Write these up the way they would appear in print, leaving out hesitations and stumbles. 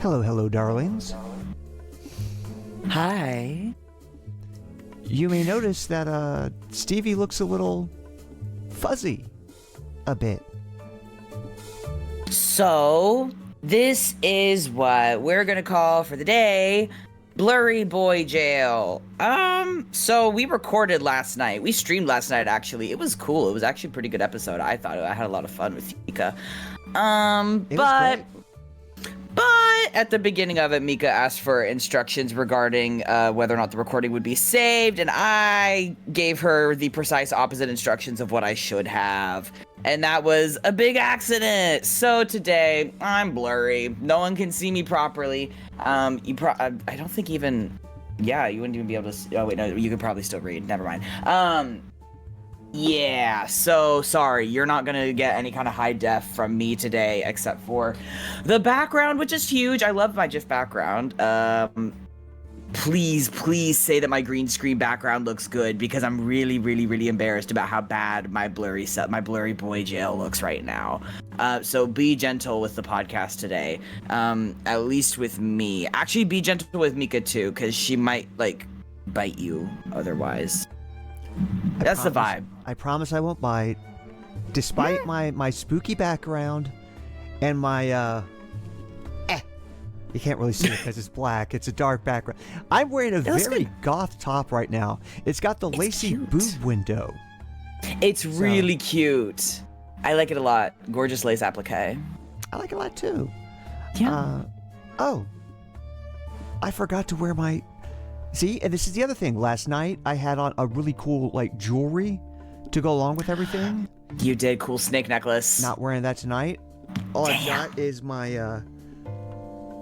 Hello, hello, darlings. Hi. You may notice that Stevie looks a little fuzzy. A bit. So, this is what we're gonna call for the day Blurry Boy Jail. So we recorded last night. We streamed last night, actually. It was cool. It was actually a pretty good episode. I thought I had a lot of fun with Mika. But at the beginning of it, Mika asked for instructions regarding whether or not the recording would be saved, and I gave her the precise opposite instructions of what I should have. And that was a big accident. So today, I'm blurry. No one can see me properly. I don't think even, yeah, you wouldn't even be able to, oh wait, no, you could probably still read. Never mind. Yeah, so sorry, you're not gonna get any kind of high def from me today, except for the background, which is huge. I love my GIF background. Please say that my green screen background looks good, because I'm really embarrassed about how bad my blurry boy jail looks right now. So be gentle with the podcast today, at least with me. Actually, be gentle with Mika too, because she might like bite you otherwise. That's the vibe. I promise I won't bite. Despite my spooky background and my, you can't really see it because it's black. It's a dark background. I'm wearing a very goth top right now. It's got the lacy boob window. It's really cute. I like it a lot. Gorgeous lace applique. I like it a lot too. Yeah. Oh. I forgot to wear my... See, and this is the other thing. Last night, I had on a really cool, like, jewelry to go along with everything. You did. Cool snake necklace. Not wearing that tonight. All I've got is my,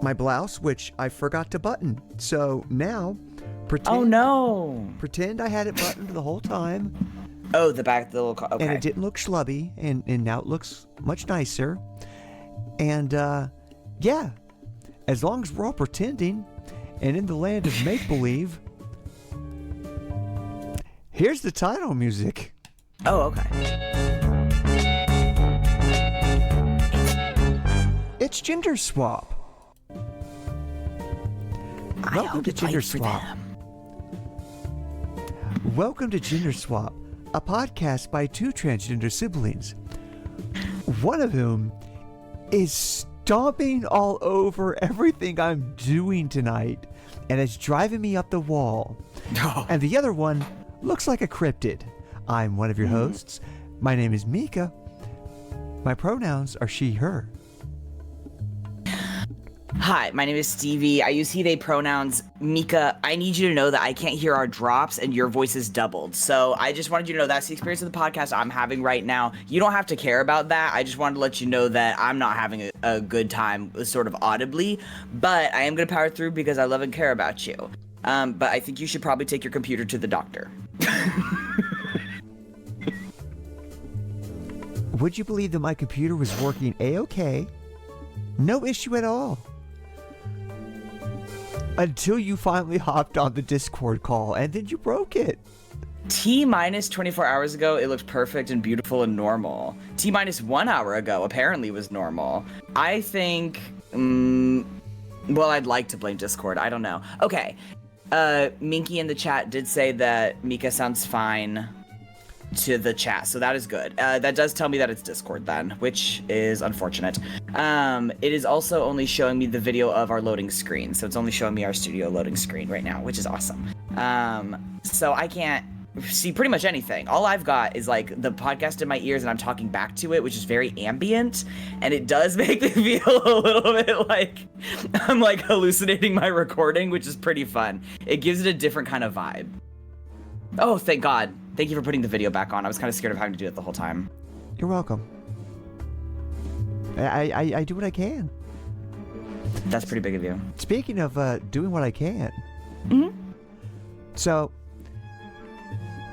my blouse, which I forgot to button. So now, pretend... Oh, no. Pretend I had it buttoned the whole time. Oh, the back, the little... Okay. And it didn't look schlubby, and now it looks much nicer. And, yeah. As long as we're all pretending... And in the land of make-believe, here's the title music. Oh, okay. It's Gender Swap. Welcome to Gender Swap. Welcome to Gender Swap, a podcast by two transgender siblings, one of whom is stomping all over everything I'm doing tonight. And it's driving me up the wall. Oh. And the other one looks like a cryptid. I'm one of your hosts. My name is Mika. My pronouns are she, her. Hi, my name is Stevie. I use he, they pronouns. Mika, I need you to know that I can't hear our drops and your voice is doubled. So I just wanted you to know that's the experience of the podcast I'm having right now. You don't have to care about that. I just wanted to let you know that I'm not having a good time sort of audibly, but I am going to power through because I love and care about you. But I think you should probably take your computer to the doctor. Would you believe that my computer was working A-okay? No issue at all. Until you finally hopped on the Discord call, and then you broke it. T-minus 24 hours ago, it looked perfect and beautiful and normal. T-minus 1 hour ago, apparently was normal. I think, well, I'd like to blame Discord. I don't know. Okay. Minky in the chat did say that Mika sounds fine to the chat, so that is good. That does tell me that it's Discord then, which is unfortunate. It is also only showing me the video of our loading screen, so it's only showing me our studio loading screen right now, which is awesome. So I can't see pretty much anything. All I've got is like the podcast in my ears and I'm talking back to it, which is very ambient, and it does make me feel a little bit like I'm like hallucinating my recording, which is pretty fun. It gives it a different kind of vibe. Oh, thank God. Thank you for putting the video back on. I was kind of scared of having to do it the whole time. You're welcome. I do what I can. That's pretty big of you. Speaking of doing what I can. Mm-hmm. So,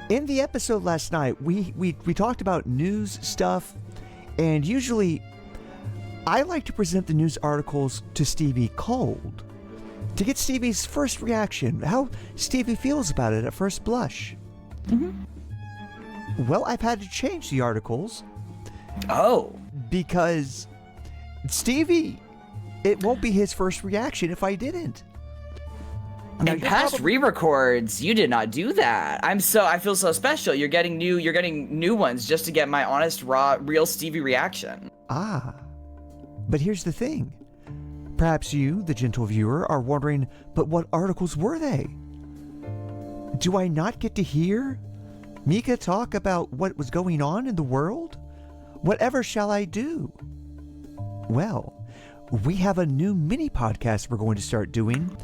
in the episode last night, we talked about news stuff, and usually I like to present the news articles to Stevie cold to get Stevie's first reaction, how Stevie feels about it at first blush. Mm-hmm. Well, I've had to change the articles. Oh. Because Stevie it won't be his first reaction if I didn't. Now, In past re-records, you did not do that. I feel so special. You're getting new ones just to get my honest, raw, real Stevie reaction. Ah, but here's the thing. Perhaps you, the gentle viewer, are wondering, but what articles were they? Do I not get to hear Mika talk about what was going on in the world? Whatever shall I do? Well, we have a new mini podcast we're going to start doing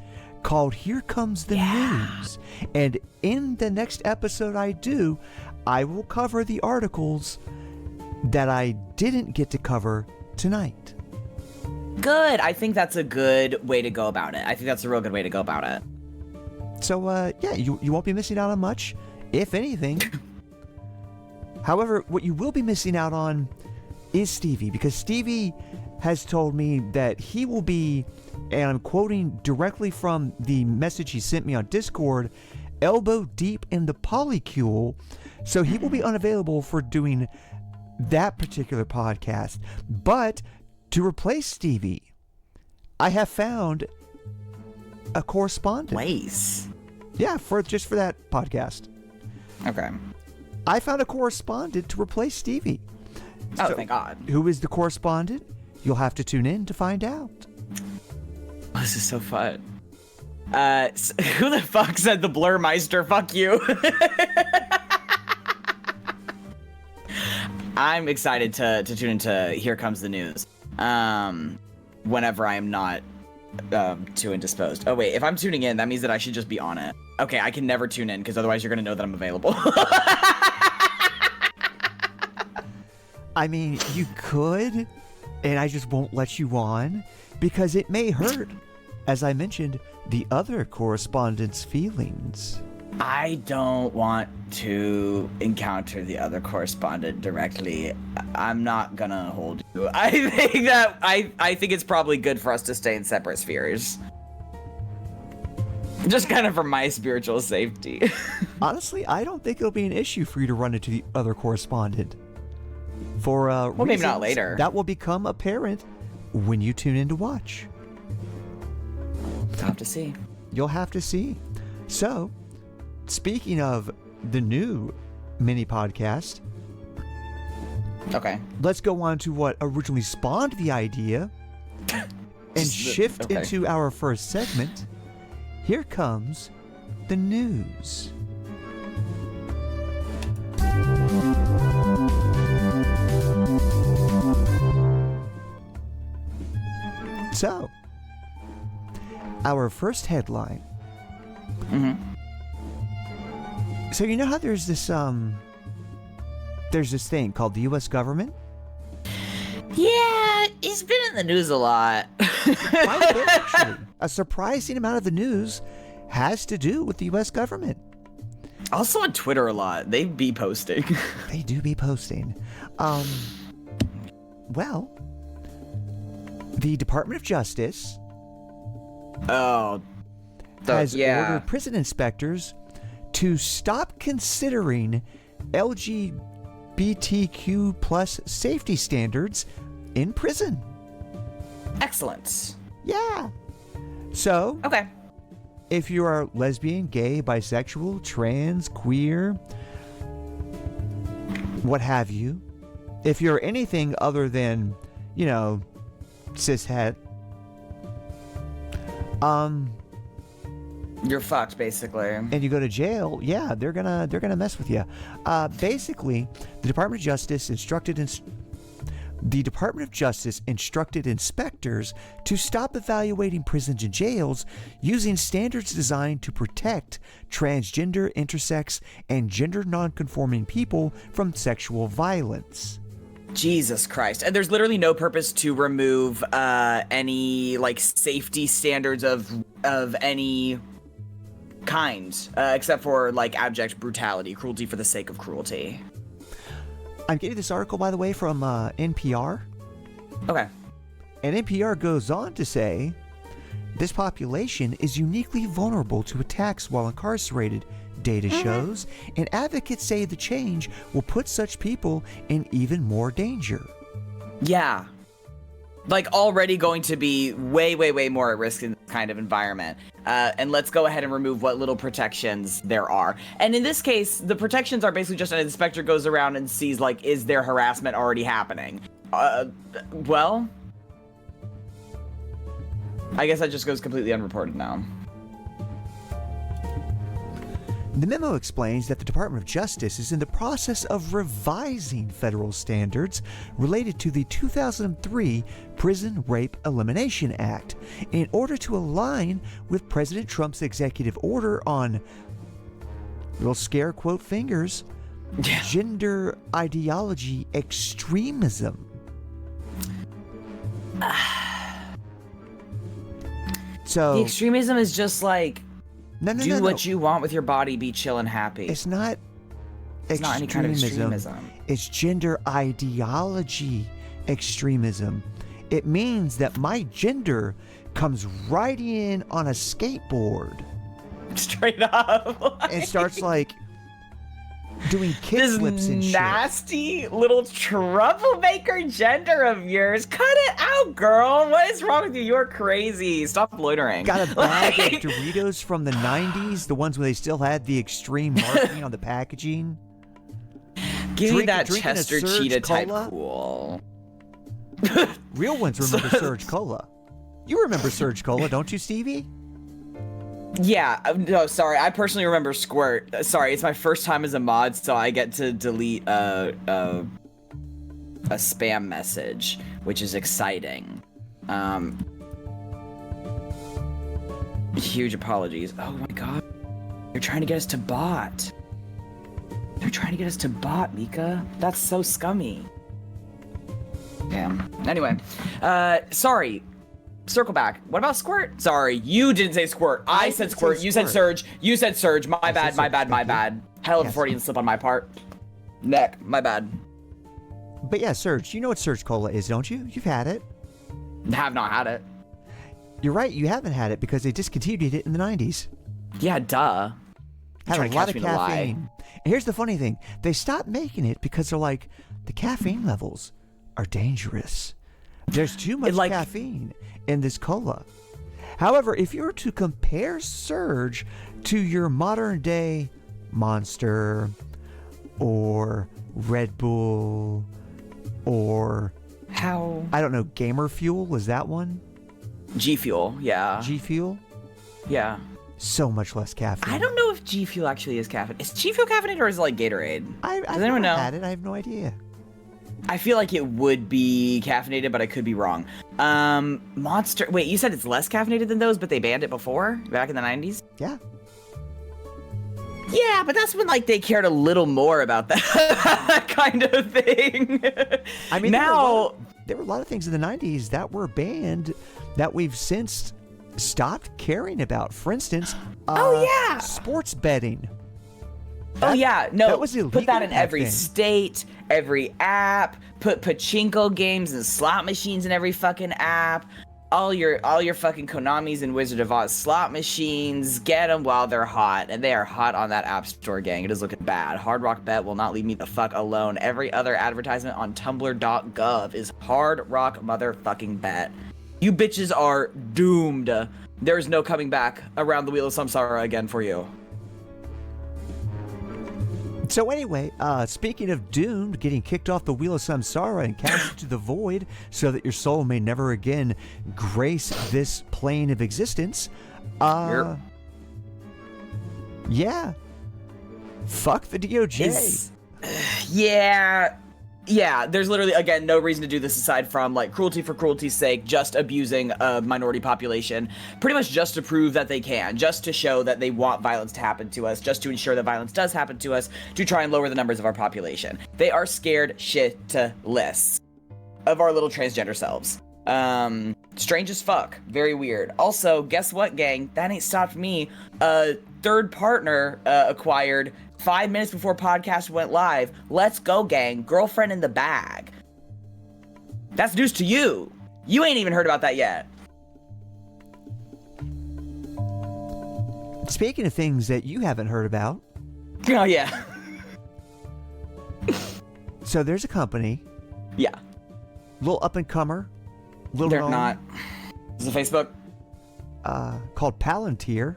called Here Comes the News. And in the next episode I will cover the articles that I didn't get to cover tonight. Good. I think that's a good way to go about it. I think that's a real good way to go about it. So, you won't be missing out on much, if anything. However, what you will be missing out on is Stevie, because Stevie has told me that he will be, and I'm quoting directly from the message he sent me on Discord, elbow deep in the polycule, so he will be unavailable for doing that particular podcast. But to replace Stevie, I have found a correspondent. Place. Yeah, for that podcast. Okay. I found a correspondent to replace Stevie. Oh, So, thank God. who is the correspondent? You'll have to tune in to find out. Oh, this is so fun. Who the fuck said the Blurmeister? Fuck you. I'm excited to tune into Here Comes the News. Whenever I am not too indisposed. Oh wait, if I'm tuning in, that means that I should just be on it. Okay, I can never tune in because otherwise you're gonna know that I'm available. I mean, you could, and I just won't let you on because it may hurt, as I mentioned, the other correspondent's feelings. I don't want to encounter the other correspondent directly. I'm not gonna hold you. I think it's probably good for us to stay in separate spheres. Just kind of for my spiritual safety. Honestly, I don't think it'll be an issue for you to run into the other correspondent. For well, maybe not reasons later. that will become apparent when you tune in to watch. I'll have to see. You'll have to see. So, speaking of the new mini podcast, Okay. let's go on to what originally spawned the idea and shift okay. into our first segment. Here comes the news. So, our first headline. Mm-hmm. So you know how there's this thing called the U.S. government? Yeah, he's been in the news a lot. Quite a bit, actually. A surprising amount of the news has to do with the U.S. government. Also on Twitter a lot. They be posting. They do be posting. Well, the Department of Justice has ordered prison inspectors to stop considering LGBTQ plus safety standards in prison. Excellent. Yeah. So, Okay. if you are lesbian, gay, bisexual, trans, queer, what have you, if you're anything other than, cishet, You're fucked, basically. and you go to jail, yeah, they're gonna mess with you. Basically, the Department of Justice instructed inspectors to stop evaluating prisons and jails using standards designed to protect transgender, intersex, and gender nonconforming people from sexual violence. Jesus Christ. And there's literally no purpose to remove any safety standards of any kind, except for abject brutality, cruelty for the sake of cruelty. I'm getting this article, by the way, from NPR. Okay. And NPR goes on to say, this population is uniquely vulnerable to attacks while incarcerated, data shows, and advocates say the change will put such people in even more danger. Yeah. like already going to be way, way, way more at risk in this kind of environment. And let's go ahead and remove what little protections there are. And in this case, the protections are basically just an inspector goes around and sees, like, is there harassment already happening? Well, I guess that just goes completely unreported now. The memo explains that the Department of Justice is in the process of revising federal standards related to the 2003 Prison Rape Elimination Act in order to align with President Trump's executive order on, little scare quote fingers, gender ideology extremism. So the extremism is just like, do what you want with your body, be chill and happy. It's not any kind of extremism. It's gender ideology extremism. It means that my gender comes right in on a skateboard. Straight up. And starts like doing kickflips and shit. This nasty little troublemaker gender of yours. Cut it out, girl. What is wrong with you? You're crazy. Stop loitering. Got a bag of Doritos from the 90s, the ones where they still had the extreme marking on the packaging. Give me that Chester Surge Cheetah type Cola? cool. Real ones remember Surge Cola. You remember Surge Cola, don't you, Stevie? Yeah, no, sorry. I personally remember Squirt. Sorry, it's my first time as a mod, so I get to delete a spam message, which is exciting. Huge apologies. Oh my god. They're trying to get us to bot. They're trying to get us to bot, Mika. That's so scummy. Damn. Anyway, sorry. Circle back. What about Squirt? Sorry, you didn't say Squirt. I said Squirt. You said Surge. You said Surge. My bad, my bad, my bad. Hell of a Freudian slip on my part. Neck. My bad. But yeah, Surge. You know what Surge Cola is, don't you? You've had it. Have not had it. You're right. You haven't had it because they discontinued it in the 90s. Yeah, duh. Had a lot of caffeine. And here's the funny thing. They stopped making it because they're like, the caffeine levels are dangerous. There's too much caffeine in this cola. However, if you were to compare Surge to your modern day Monster or Red Bull or I don't know, Gamer Fuel, was that one? G Fuel, yeah. G Fuel? Yeah. So much less caffeine. I don't know if G Fuel actually is caffeine. Is G Fuel caffeinated or is it like Gatorade? Does anyone know? Had it. I have no idea. I feel like it would be caffeinated, but I could be wrong. Monster. Wait, you said it's less caffeinated than those, but they banned it before, back in the 90s? Yeah. Yeah, but that's when like they cared a little more about that kind of thing. I mean, now there were a lot of things in the 90s that were banned that we've since stopped caring about. For instance, sports betting. Oh yeah, no, that was illegal. Put that in every state, every app. Put pachinko games and slot machines in every fucking app. All your fucking Konamis and Wizard of Oz slot machines. Get them while they're hot, and they are hot on that app store, gang. It is looking bad. Hard Rock Bet will not leave me the fuck alone. Every other advertisement on Tumblr.gov is Hard Rock motherfucking Bet. You bitches are doomed. There is no coming back around the Wheel of Samsara again for you. So anyway, speaking of doomed, getting kicked off the Wheel of Samsara and cast into the void so that your soul may never again grace this plane of existence. Yeah. Fuck the DOJ. Yeah, there's literally, again, no reason to do this aside from, like, cruelty for cruelty's sake, just abusing a minority population, pretty much just to prove that they can, just to show that they want violence to happen to us, just to ensure that violence does happen to us, to try and lower the numbers of our population. They are scared shitless of our little transgender selves. Strange as fuck. Very weird. Also, guess what, gang? That ain't stopped me. Third partner acquired 5 minutes before podcast went live. Let's go, gang. Girlfriend in the bag. That's news to you. You ain't even heard about that yet. Speaking of things that you haven't heard about. Oh, yeah. So there's a company. Yeah. Little up-and-comer. little They're known, not. Is it Facebook? called Palantir,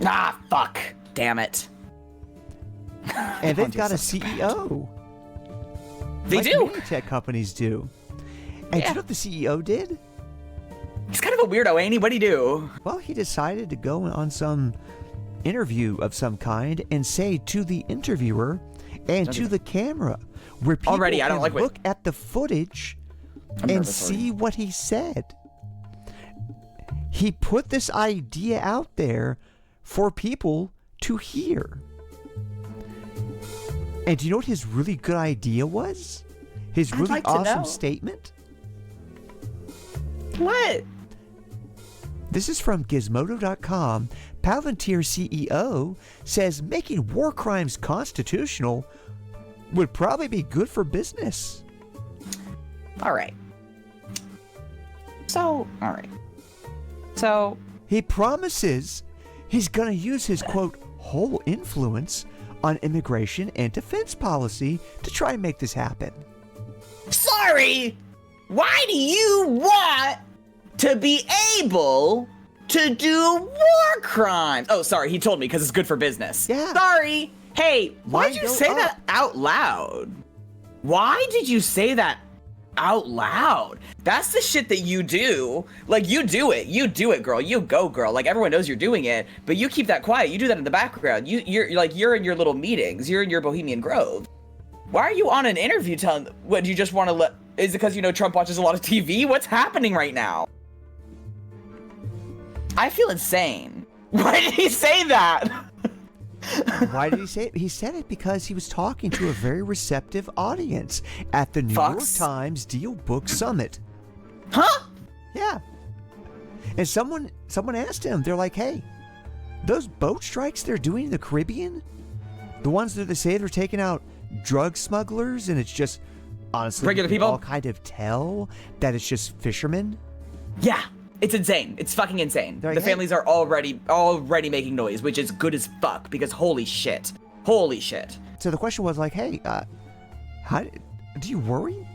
Ah, fuck. Damn it. and they've got a CEO. They like do. Many tech companies do. And you know what the CEO did? He's kind of a weirdo, ain't he? What'd he do? Well, he decided to go on some interview of some kind and say to the interviewer and to the camera, where people Already, I don't can like what- look at the footage I'm and nervous already. see what he said. He put this idea out there for people to hear. And do you know what his really good idea was? His really like to awesome know. statement? What? This is from Gizmodo.com. Palantir CEO says making war crimes constitutional would probably be good for business. All right. So, all right. So, He promises he's going to use his, quote, whole influence on immigration and defense policy to try and make this happen. sorry. Why do you want to be able to do war crimes? Oh, sorry. He told me because it's good for business. Yeah. Sorry. Hey, why'd Line you go say up. that out loud? Why did you say that out loud? That's the shit that you do. Like, you do it. You do it, girl. You go, girl. Like, everyone knows you're doing it, but you keep that quiet. You do that in the background. You're in your little meetings. You're in your Bohemian Grove. Why are you on an interview telling, what, do you just want to let, is it because you know Trump watches a lot of TV? What's happening right now? I feel insane. Why did he say that? Why did he say it? He said it because he was talking to a very receptive audience at the New York Fucks. Times Deal Book Summit. Huh? Yeah. And someone asked him, they're like, hey, those boat strikes they're doing in the Caribbean, the ones that they say they're taking out drug smugglers, and it's just, honestly, Regular you can people? all kind of tell that it's just fishermen. Yeah, it's insane. It's fucking insane. They're like, The hey. families are already making noise, which is good as fuck, because holy shit. Holy shit. So the question was like, hey, how do you worry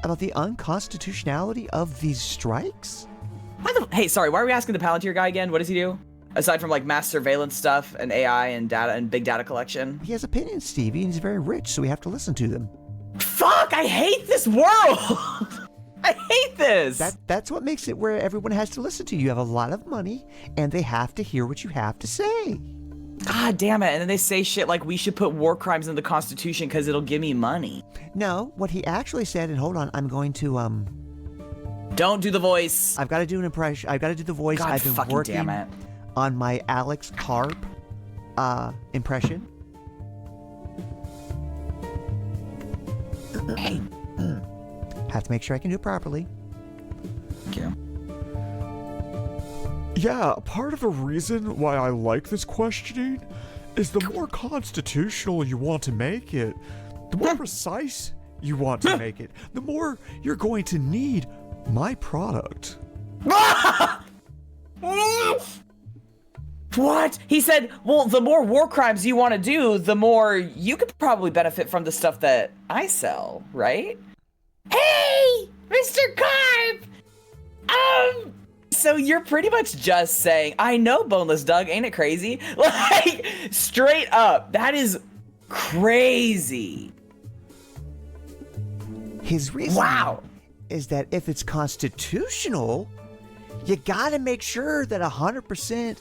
about the unconstitutionality of these strikes? Hey, sorry, why are we asking the Palantir guy again? What does he do? Aside from like mass surveillance stuff and AI and data and big data collection. He has opinions, Stevie, and he's very rich, so we have to listen to them. Fuck, I hate this world. I hate this. That's what makes it where everyone has to listen to you. You have a lot of money, and they have to hear what you have to say. God damn it. And then they say shit like we should put war crimes in the Constitution because it'll give me money. No, what he actually said, and hold on, I'm going to, Don't do the voice. I've got to do an impression. I've got to do the voice. God I've been fucking working damn it. on my Alex Karp impression. Hey. Have to make sure I can do it properly. Thank you. Yeah, part of the reason why I like this questioning is the more constitutional you want to make it, the more precise you want to make it, the more you're going to need my product. What? He said, well, the more war crimes you want to do, the more you could probably benefit from the stuff that I sell, right? Hey, Mr. Carp! So you're pretty much just saying, I know Boneless Doug, ain't it crazy? Like, straight up, that is crazy. His reason Wow. is that if it's constitutional, you got to make sure that 100%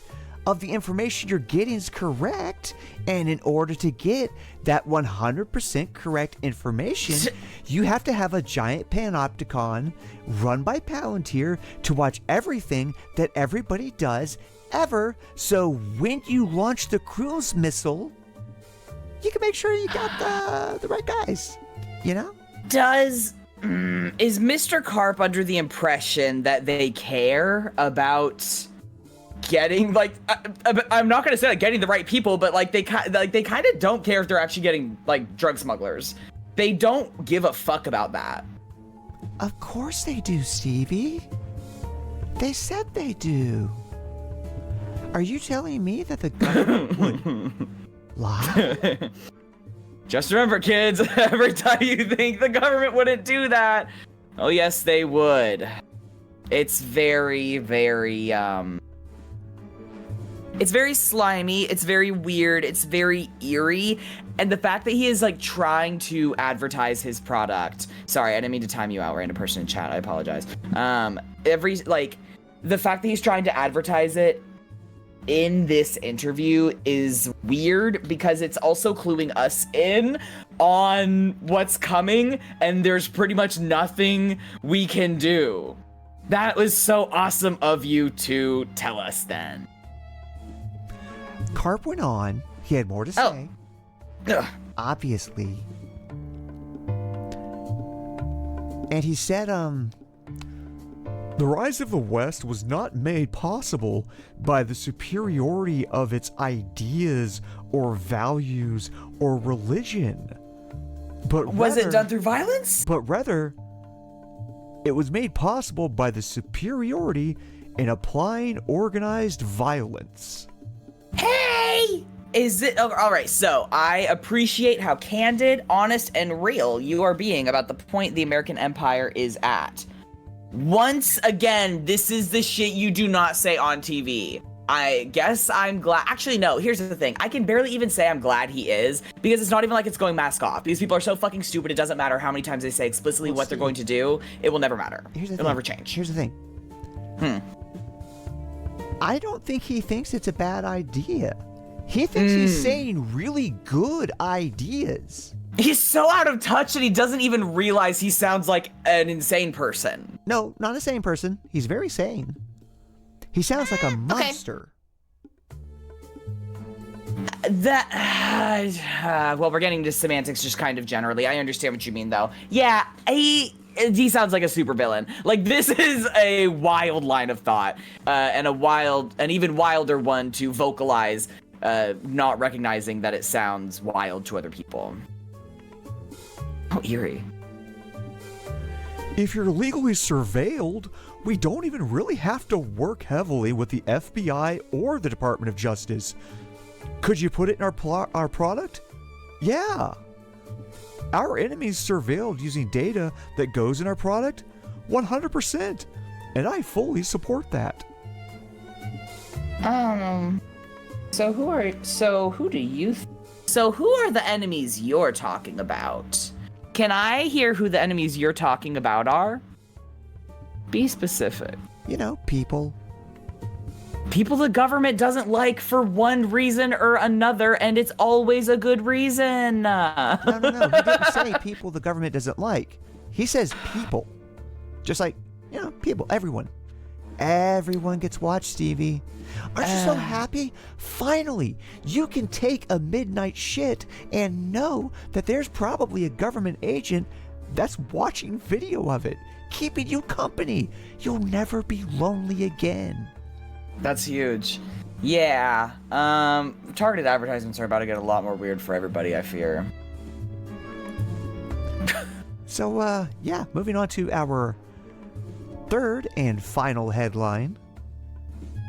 of the information you're getting is correct. And in order to get that 100% correct information, you have to have a giant panopticon run by Palantir to watch everything that everybody does ever. So when you launch the cruise missile, you can make sure you got the right guys, you know? Is Mr. Carp under the impression that they care about getting, like, I'm not gonna say like getting the right people, but like they kind of don't care if they're actually getting like drug smugglers. They don't give a fuck about that. Of course they do, Stevie. They said they do. Are you telling me that the government would lie? Just remember, kids, every time you think the government wouldn't do that, oh yes, they would. It's very, very, it's very slimy, it's very weird, it's very eerie, and the fact that he is, like, trying to advertise his product. Sorry, I didn't mean to time you out, random person in chat, I apologize. The fact that he's trying to advertise it in this interview is weird because it's also cluing us in on what's coming, and there's pretty much nothing we can do. That was so awesome of you to tell us then. Carp went on. He had more to say. Ugh. Obviously. And he said, The rise of the West was not made possible by the superiority of its ideas or values or religion. But Was it done through violence? But rather, it was made possible by the superiority in applying organized violence. Hey! Is it all right? So I appreciate how candid, honest, and real you are being about the point the American Empire is at. Once again, this is the shit you do not say on TV. I guess I'm glad. Actually, no, here's the thing. I can barely even say I'm glad he is, because it's not even like it's going mask off. These people are so fucking stupid, it doesn't matter how many times they say explicitly what they're going to do. It will never matter. It'll never change. Here's the thing. I don't think he thinks it's a bad idea. He thinks he's saying really good ideas. He's so out of touch that he doesn't even realize he sounds like an insane person. No, not a sane person. He's very sane. He sounds like a monster. Well, we're getting to semantics just kind of generally. I understand what you mean, though. Yeah, he sounds like a supervillain. Like, this is a wild line of thought, and an even wilder one to vocalize, not recognizing that it sounds wild to other people. How eerie. If you're legally surveilled, we don't even really have to work heavily with the FBI or the Department of Justice. Could you put it in our product? Yeah. Our enemies surveilled using data that goes in our product? 100%. And I fully support that. So who are the enemies you're talking about? Can I hear who the enemies you're talking about are? Be specific. You know, people. People the government doesn't like for one reason or another, and it's always a good reason. No. He didn't say people the government doesn't like. He says people. Just like, you know, people, everyone. Everyone gets watched, Stevie. Aren't you so happy? Finally, you can take a midnight shit and know that there's probably a government agent that's watching video of it, keeping you company. You'll never be lonely again. That's huge. Yeah. Targeted advertisements are about to get a lot more weird for everybody, I fear. So, yeah, moving on to our third and final headline.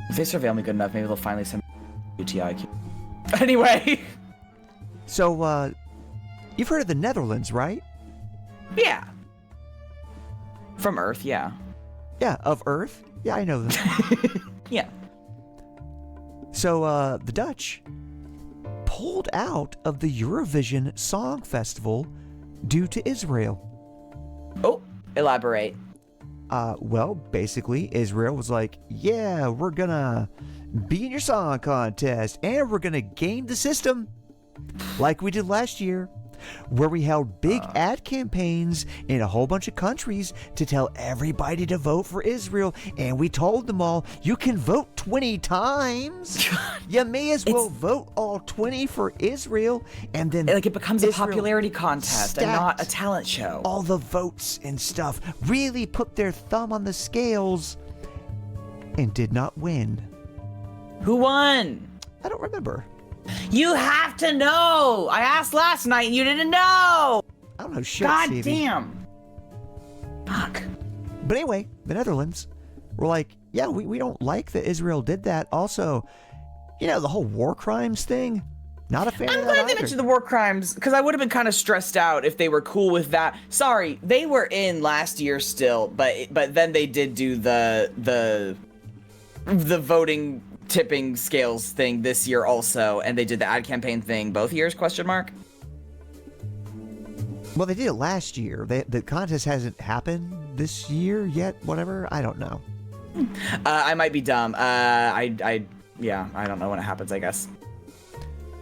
If they surveil me good enough, maybe they'll finally send me UTI. Anyway. So, you've heard of the Netherlands, right? Yeah. From Earth, yeah. Yeah, of Earth? Yeah, I know them. Yeah. So, the Dutch pulled out of the Eurovision Song Festival due to Israel. Oh, elaborate. Well, basically, Israel was like, yeah, we're gonna be in your song contest, and we're gonna game the system like we did last year, where we held big ad campaigns in a whole bunch of countries to tell everybody to vote for Israel, and we told them all, you can vote 20 times. You may as well vote all 20 for Israel, and then Like, it becomes a Israel popularity contest and not a stacked talent show. all the votes and stuff, really put their thumb on the scales, and did not win. Who won? I don't remember. You have to know! I asked last night and you didn't know! I don't know shit, God Stevie. damn. Fuck. But anyway, the Netherlands were like, yeah, we don't like that Israel did that. Also, you know, the whole war crimes thing, Not a fan I'm of that glad they either. mentioned the war crimes because I would have been kind of stressed out if they were cool with that. Sorry, they were in last year still, but then they did do the voting tipping scales thing this year also, and they did the ad campaign thing both years? Question mark. Well, they did it last year. The contest hasn't happened this year yet. Whatever. I don't know. I might be dumb. I don't know when it happens, I guess.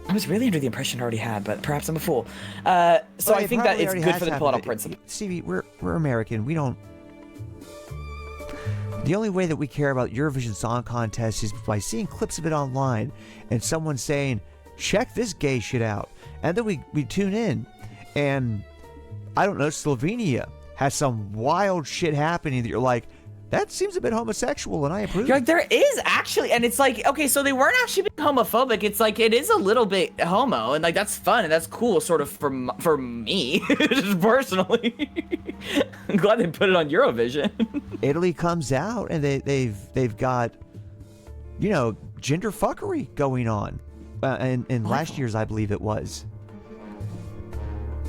I was really under the impression I already had, but perhaps I'm a fool. So Well, I think that probably it's already good has for the happened, political but, principle. Stevie, we're American. We don't. The only way that we care about Eurovision Song Contest is by seeing clips of it online and someone saying, check this gay shit out. And then we tune in and, I don't know, Slovenia has some wild shit happening that you're like, that seems a bit homosexual and I approve. You're like, there is actually, and it's like, okay, so they weren't actually being homophobic. It's like, it is a little bit homo, and like, that's fun, and that's cool, sort of, for me, just personally. I'm glad they put it on Eurovision. Italy comes out and they've got, you know, gender fuckery going on. In last year's, I believe it was.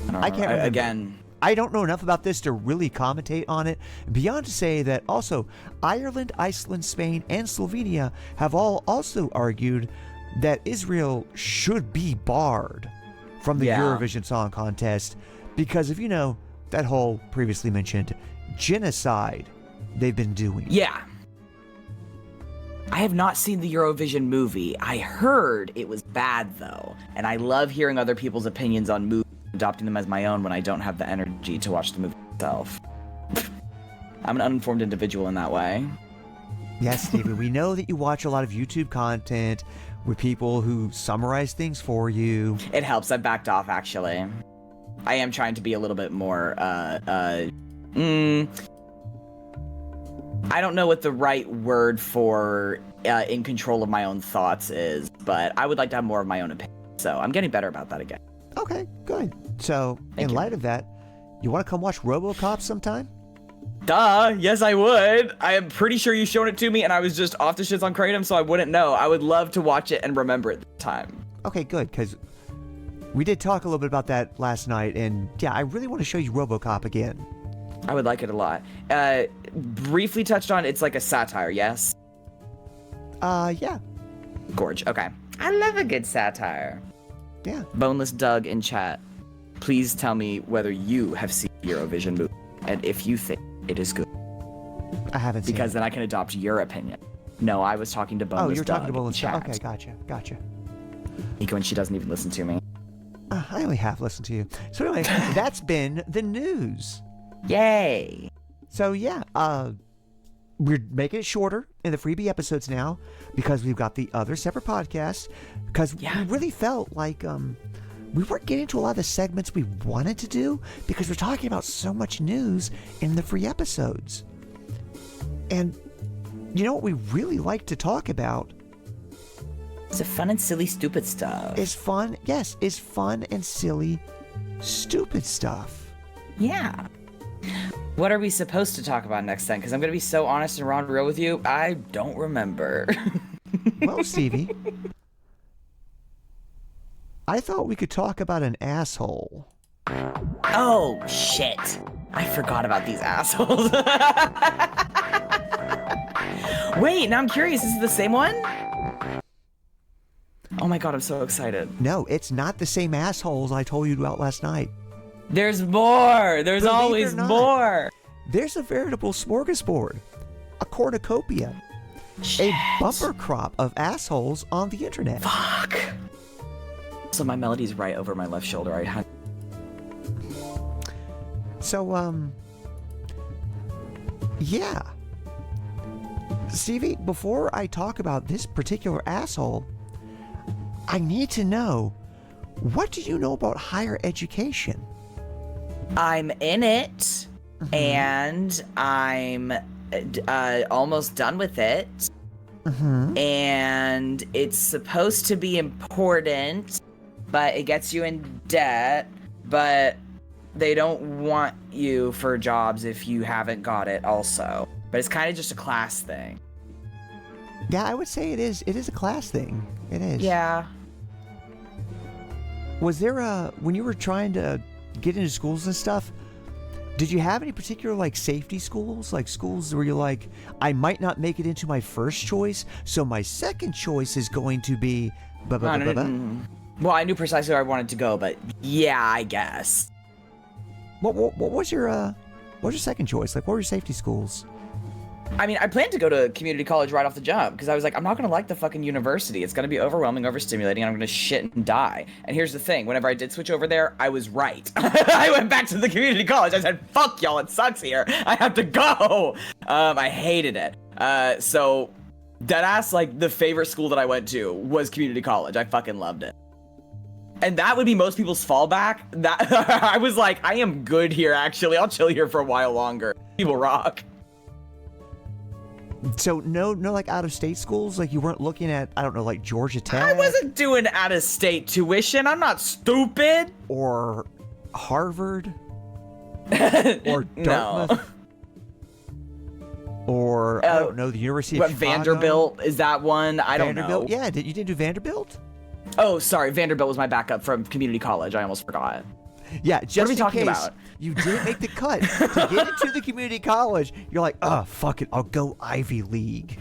I can't remember. Again. I don't know enough about this to really commentate on it, beyond to say that also Ireland, Iceland, Spain, and Slovenia have all also argued that Israel should be barred from the Eurovision Song Contest because of, you know, that whole previously mentioned genocide they've been doing. Yeah. I have not seen the Eurovision movie. I heard it was bad, though, and I love hearing other people's opinions on movies, adopting them as my own when I don't have the energy to watch the movie myself. I'm an uninformed individual in that way. Yes, Stevie, we know that you watch a lot of YouTube content with people who summarize things for you. It helps. I backed off, actually. I am trying to be a little bit more, I don't know what the right word for in control of my own thoughts is, but I would like to have more of my own opinion. So I'm getting better about that again. Okay, good. So, in light of that, you want to come watch RoboCop sometime? Duh, yes I would. I am pretty sure you showed it to me and I was just off the shits on Kratom, so I wouldn't know. I would love to watch it and remember it this time. Okay, good, because we did talk a little bit about that last night, and yeah, I really want to show you RoboCop again. I would like it a lot. Briefly touched on, it's like a satire, yes? Yeah. Gorge, okay. I love a good satire. Yeah. Boneless Doug in chat, please tell me whether you have seen Eurovision movie and if you think it is good. I haven't seen Because it. then I can adopt your opinion. No, I was talking to Boneless Doug. Oh, you're talking to in Boneless chat. Okay, gotcha. Nico, and she doesn't even listen to me. I only half listened to you. So anyway, that's been the news. Yay! So yeah, we're making it shorter in the freebie episodes now because we've got the other separate podcasts. Because we really felt like we weren't getting to a lot of the segments we wanted to do because we're talking about so much news in the free episodes. And you know what we really like to talk about? It's a fun and silly, stupid stuff. Is fun and silly, stupid stuff. Yeah. What are we supposed to talk about next time? Because I'm going to be so honest and raw and real with you, I don't remember. Well, Stevie, I thought we could talk about an asshole. Oh, shit. I forgot about these assholes. Wait, now I'm curious. Is it the same one? Oh my god, I'm so excited. No, it's not the same assholes I told you about last night. There's more. There's Believe it always or not. more. There's a veritable smorgasbord, a cornucopia, Shit. a bumper crop of assholes on the internet. Fuck. So my melody's right over my left shoulder. I had. So, yeah. Stevie, before I talk about this particular asshole, I need to know, what do you know about higher education? I'm in it, and I'm almost done with it. And it's supposed to be important, but it gets you in debt, but they don't want you for jobs if you haven't got it also. But it's kind of just a class thing. Yeah, I would say it is. It is a class thing. It is. Yeah. Was there when you were trying to get into schools and stuff, did you have any particular like safety schools? Like schools where you're like, I might not make it into my first choice, so my second choice is going to be blah, blah, blah, blah, blah. Well, I knew precisely where I wanted to go, but yeah, I guess. What was your second choice? Like, what were your safety schools? I mean, I planned to go to community college right off the jump because I was like, I'm not going to like the fucking university. It's going to be overwhelming, overstimulating, and I'm going to shit and die. And here's the thing. Whenever I did switch over there, I was right. I went back to the community college. I said, fuck y'all, it sucks here. I have to go. I hated it. So, deadass, like, the favorite school that I went to was community college. I fucking loved it. And that would be most people's fallback. That I was like, I am good here, actually. I'll chill here for a while longer. People rock. So no like out-of-state schools? Like you weren't looking at, I don't know, like Georgia Tech? I wasn't doing out-of-state tuition. I'm not stupid. Or Harvard? Or Dartmouth? No. Or, I don't know, the University of Chicago? Vanderbilt, is that one? I don't know. Vanderbilt? Yeah, you didn't do Vanderbilt? Oh, sorry, Vanderbilt was my backup from community college. I almost forgot. Yeah, just what are we in talking case about? You didn't make the cut to get into the community college. You're like, oh, fuck it, I'll go Ivy League.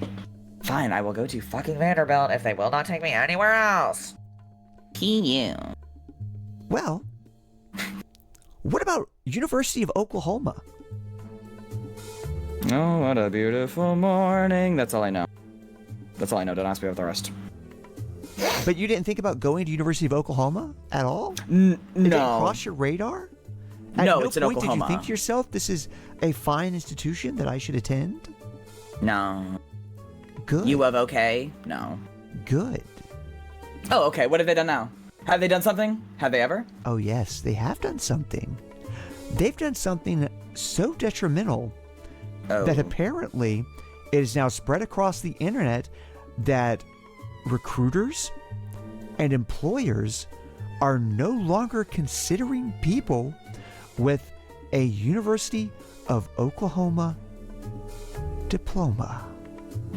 Fine, I will go to fucking Vanderbilt if they will not take me anywhere else. You. Well, what about University of Oklahoma? Oh, what a beautiful morning. That's all I know. That's all I know. Don't ask me about the rest. But you didn't think about going to University of Oklahoma at all? No. It didn't cross your radar? At No, no it's in point Oklahoma. Did you think to yourself, this is a fine institution that I should attend? No. Good. U of OK? No. Good. Oh, okay. What have they done now? Have they done something? Have they ever? Oh, yes, they have done something. They've done something so detrimental that apparently it is now spread across the internet that recruiters and employers are no longer considering people with a University of Oklahoma diploma.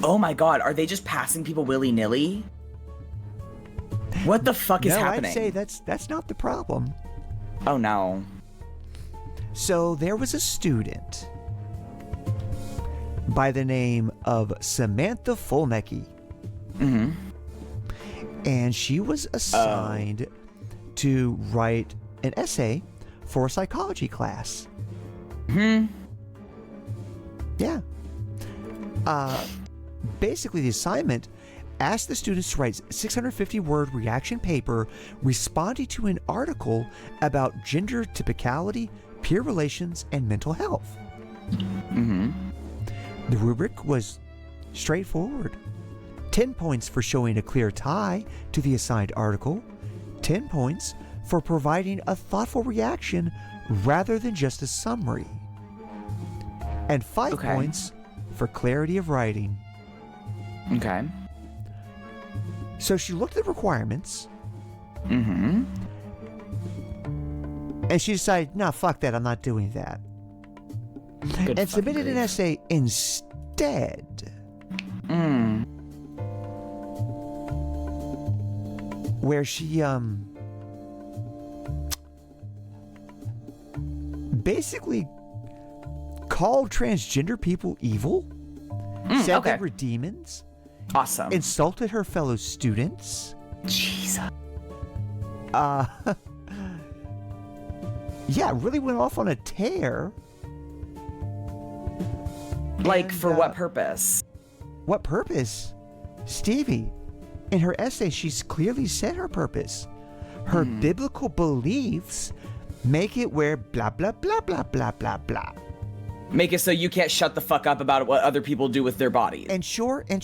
Oh my god, are they just passing people willy-nilly? What the fuck is happening? I'd say that's not the problem. Oh no. So there was a student by the name of Samantha Fulnecke. Mm-hmm. And she was assigned to write an essay for a psychology class. Yeah. Basically, the assignment asked the students to write 650-word reaction paper responding to an article about gender typicality, peer relations, and mental health. The rubric was straightforward. 10 points for showing a clear tie to the assigned article, 10 points for providing a thoughtful reaction rather than just a summary, and 5 points for clarity of writing. Okay. So she looked at the requirements, Mm-hmm. and she decided, nah, fuck that, I'm not doing that. Good And submitted fucking an essay instead. Mm. Where she basically called transgender people evil, said they were demons, Awesome. insulted her fellow students. Jesus. Yeah, really went off on a tear. Like, And, for what purpose? What purpose? Stevie, in her essay, she's clearly said her purpose. Her biblical beliefs make it where blah, blah, blah, blah, blah, blah, blah. Make it so you can't shut the fuck up about what other people do with their bodies. And sure, it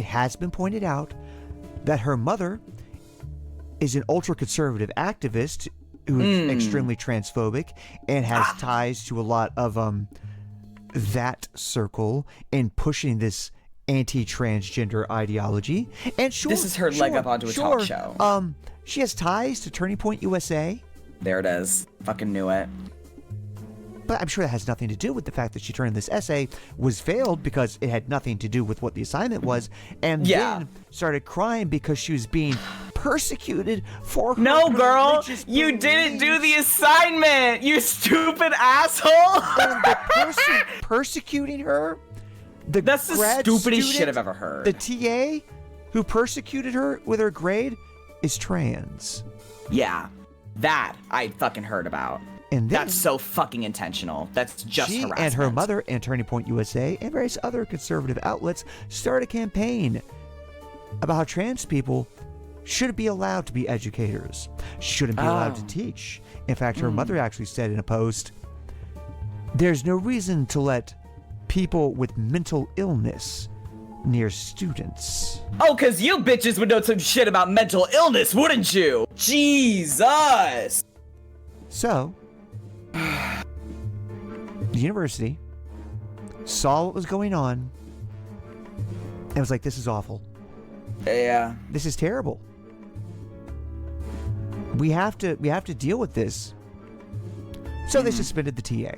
has been pointed out that her mother is an ultra-conservative activist who is extremely transphobic and has ties to a lot of that circle in pushing this anti-transgender ideology. And sure, This is her leg up onto a talk show. She has ties to Turning Point USA. There it is. Fucking knew it. But I'm sure that has nothing to do with the fact that she turned this essay was failed because it had nothing to do with what the assignment was, and then started crying because she was being persecuted for her No, girl, religious you didn't do the beliefs. assignment, you stupid asshole. And the person persecuting her, That's the grad stupidest shit student, I've ever heard. The TA who persecuted her with her grade is trans. Yeah, that I fucking heard about. And then That's so fucking intentional. That's just she harassment. and her mother and Turning Point USA and various other conservative outlets started a campaign about how trans people shouldn't be allowed to be educators, shouldn't be allowed to teach. In fact, her mother actually said in a post, "There's no reason to let people with mental illness near students." Oh, because you bitches would know some shit about mental illness, wouldn't you? Jesus! So, the university saw what was going on and was like, this is awful. Yeah. This is terrible. We have to deal with this. So they suspended the TA.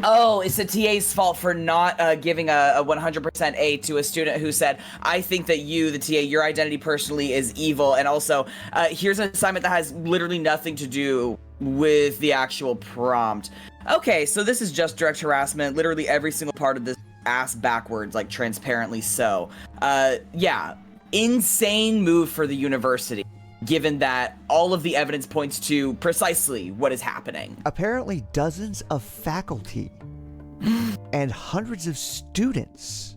Oh, it's the TA's fault for not giving a 100% A to a student who said, I think that you, the TA, your identity personally is evil. And also, here's an assignment that has literally nothing to do with the actual prompt. Okay, so this is just direct harassment. Literally every single part of this ass backwards, like transparently so. Yeah, insane move for the university, given that all of the evidence points to precisely what is happening. Apparently, dozens of faculty and hundreds of students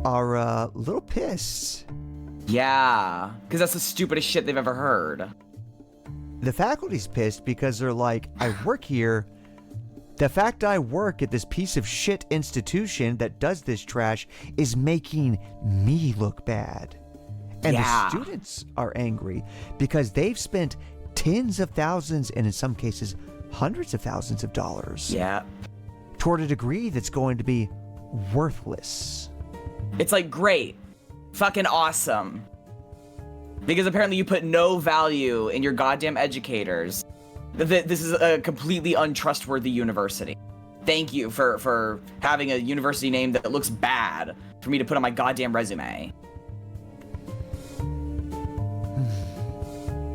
are a little pissed. Yeah, because that's the stupidest shit they've ever heard. The faculty's pissed because they're like, I work here. The fact I work at this piece of shit institution that does this trash is making me look bad. And Yeah. the students are angry because they've spent tens of thousands and in some cases hundreds of thousands of dollars Yeah. toward a degree that's going to be worthless. It's like, great. Fucking awesome. Because apparently you put no value in your goddamn educators. This is a completely untrustworthy university. Thank you for having a university name that looks bad for me to put on my goddamn resume.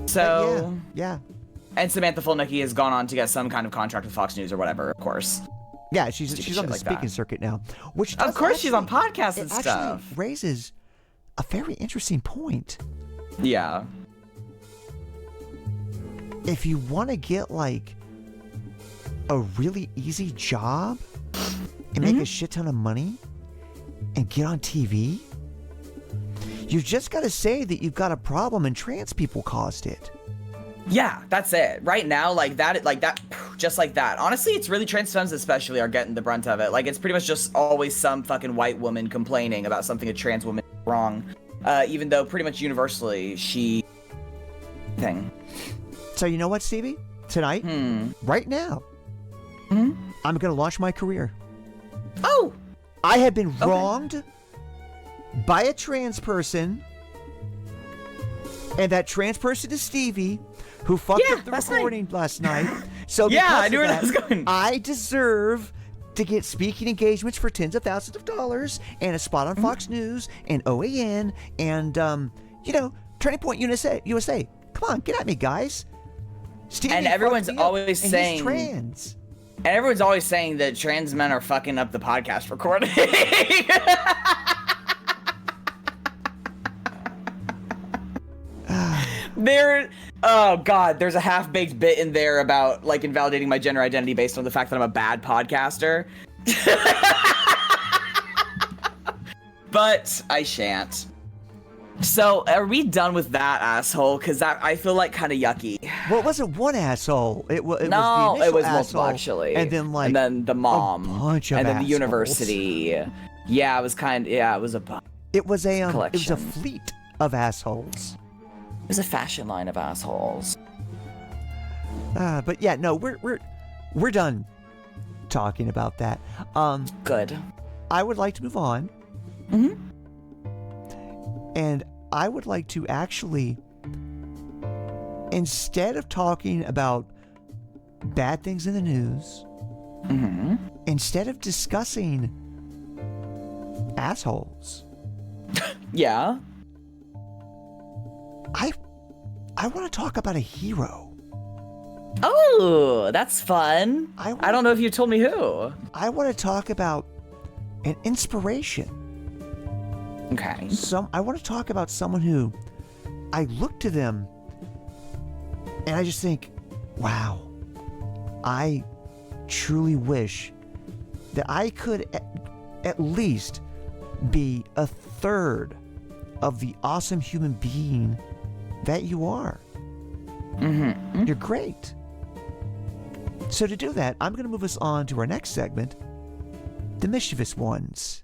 So, Yeah. and Samantha Fulnicki has gone on to get some kind of contract with Fox News or whatever, of course. Yeah, she's Stupid on shit the like speaking that. circuit now. Which Of does course she's on actually- podcasts and it actually stuff. raises a very interesting point. Yeah. If you want to get like a really easy job and make a shit ton of money and get on TV, you just got to say that you've got a problem and trans people caused it. Yeah, that's it. Right now, like that, just like that. Honestly, it's really trans femmes especially are getting the brunt of it. Like, it's pretty much just always some fucking white woman complaining about something a trans woman did wrong. Even though pretty much universally she... thing. So you know what, Stevie? Tonight, right now, I'm going to launch my career. Oh! I have been wronged by a trans person, and that trans person is Stevie, who fucked up the last night. recording last night. So Yeah, because I knew of where that was going. I deserve to get speaking engagements for tens of thousands of dollars and a spot on Fox News and OAN and Turning Point USA. Come on, get at me, guys. Stevie And fucked everyone's me up, always and saying- he's trans. And everyone's always saying that trans men are fucking up the podcast recording. Oh god, there's a half-baked bit in there about like invalidating my gender identity based on the fact that I'm a bad podcaster. But I shan't. So, are we done with that asshole? Because that I feel like kind of yucky. Well, it wasn't one asshole. It was the No, initial it was multiple asshole, actually. and then like and then the mom, a bunch of and then the assholes. university. Yeah, it was it was a bunch. It was a collection. fleet of assholes. It was a fashion line of assholes. But yeah, no, we're done talking about that. Good. I would like to move on. And I would like to actually, instead of talking about bad things in the news, instead of discussing assholes, Yeah. I want to talk about a hero. Oh, that's fun. I don't know if you told me who. I want to talk about an inspiration. Okay. I want to talk about someone who I look to them and I just think, wow, I truly wish that I could at least be a third of the awesome human being that you are. Mm-hmm. You're great. So to do that, I'm going to move us on to our next segment, The Mischievous Ones.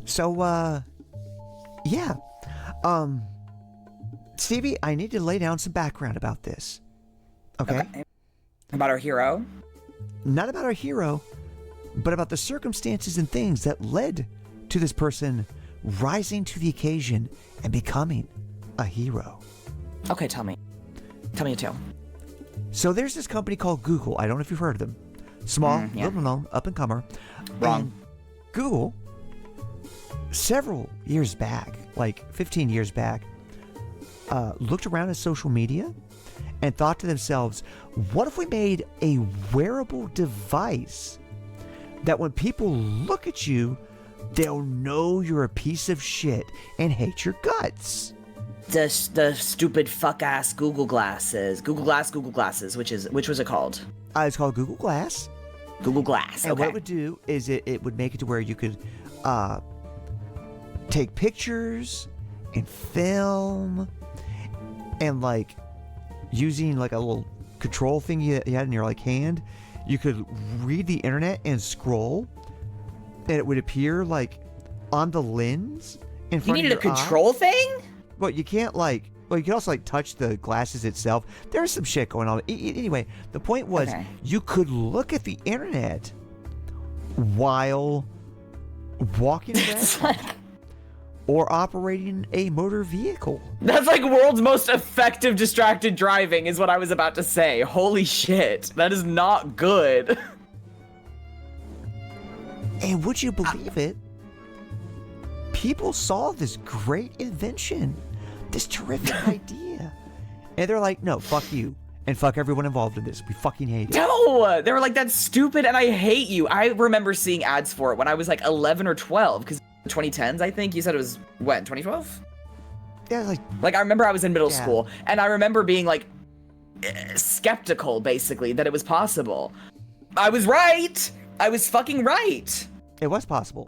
So, yeah. Stevie, I need to lay down some background about this. Okay? About our hero? Not about our hero, but about the circumstances and things that led to this person rising to the occasion and becoming a hero. Okay, tell me. Tell me a tale. So there's this company called Google. I don't know if you've heard of them. Small, yeah. little known, up and comer. Wrong. And Google, several years back, like 15 years back, looked around at social media and thought to themselves, what if we made a wearable device that when people look at you, they'll know you're a piece of shit and hate your guts? The stupid fuck ass Google glasses. Google glasses. Which was it called? It's called Google Glass. Google Glass. And Okay. what it would do is it would make it to where you could take pictures and film and like using like a little control thing you had in your like hand, you could read the internet and scroll and it would appear like on the lens in front You needed a of your control eye. thing? But you can't like, well, you can also like touch the glasses itself. There's some shit going on. Anyway, the point was Okay. you could look at the internet while walking It's around like, or operating a motor vehicle. that's like world's most effective distracted driving is what I was about to say. Holy shit. That is not good. And would you believe it? People saw this great invention, this terrific idea. And they're like, no, fuck you. And fuck everyone involved in this. We fucking hate it. No! They were like, that's stupid and I hate you. I remember seeing ads for it when I was like 11 or 12, because 2010s, I think. You said it was, when, 2012? Yeah, Like, I remember I was in middle Yeah. school, and I remember being like, skeptical, basically, that it was possible. I was right! I was fucking right! it was possible.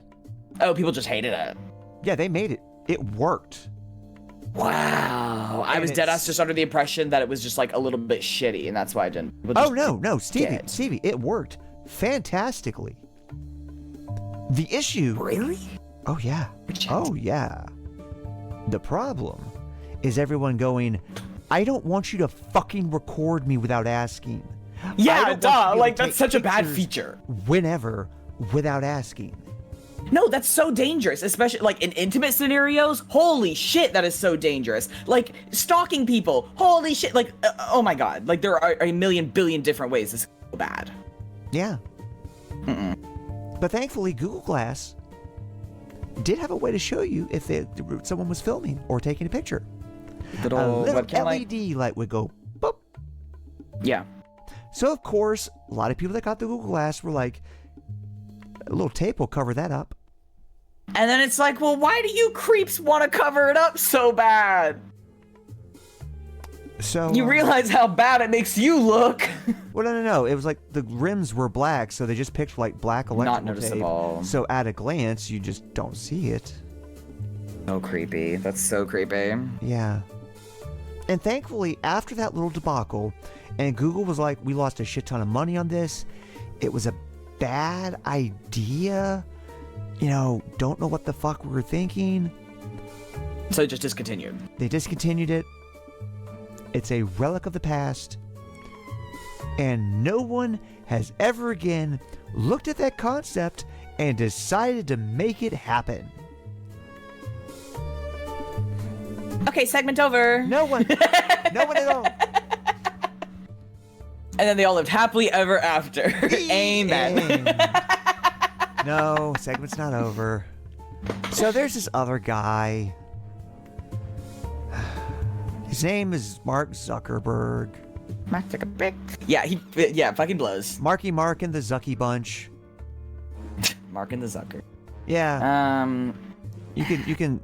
Oh, people just hated it. Yeah, they made it. It worked. Wow. I And was deadass just under the impression that it was just like a little bit shitty, and that's why I didn't. Oh, no, Stevie, Dead. Stevie, it worked fantastically. The issue... Really? Oh, yeah. Oh, yeah. The problem is everyone going, I don't want you to fucking record me without asking. I Yeah, don't want you to be duh. able Like, to that's take such a bad pictures feature. Whenever, without asking. No, that's so dangerous, especially like in intimate scenarios. Holy shit, that is so dangerous. Like stalking people. Holy shit. Like, oh my god. Like there are a million billion different ways this is so bad. Yeah. But thankfully, Google Glass did have a way to show you if someone was filming or taking a picture. A Little little webcam light. LED light would go boop. Yeah. So of course, a lot of people that got the Google Glass were like, a little tape will cover that up. And then it's like, well, why do you creeps want to cover it up so bad? So You realize how bad it makes you look. Well, no. It was like the rims were black, so they just picked like black electrical Not noticeable. tape. So at a glance, you just don't see it. So creepy. That's so creepy. Yeah. And thankfully, after that little debacle, and Google was like, we lost a shit ton of money on this. It was a bad idea. You know, don't know what the fuck we were thinking. So it just discontinued. They discontinued it. It's a relic of the past. and no one has ever again looked at that concept and decided to make it happen. Okay, segment over. No one. No one at all. And then they all lived happily ever after. Amen. No, segment's not over. So there's this other guy. His name is Mark Zuckerberg. Mark Zuckerberg. Yeah, fucking blows. Marky Mark and the Zucky Bunch. Mark and the Zucker. Yeah. You can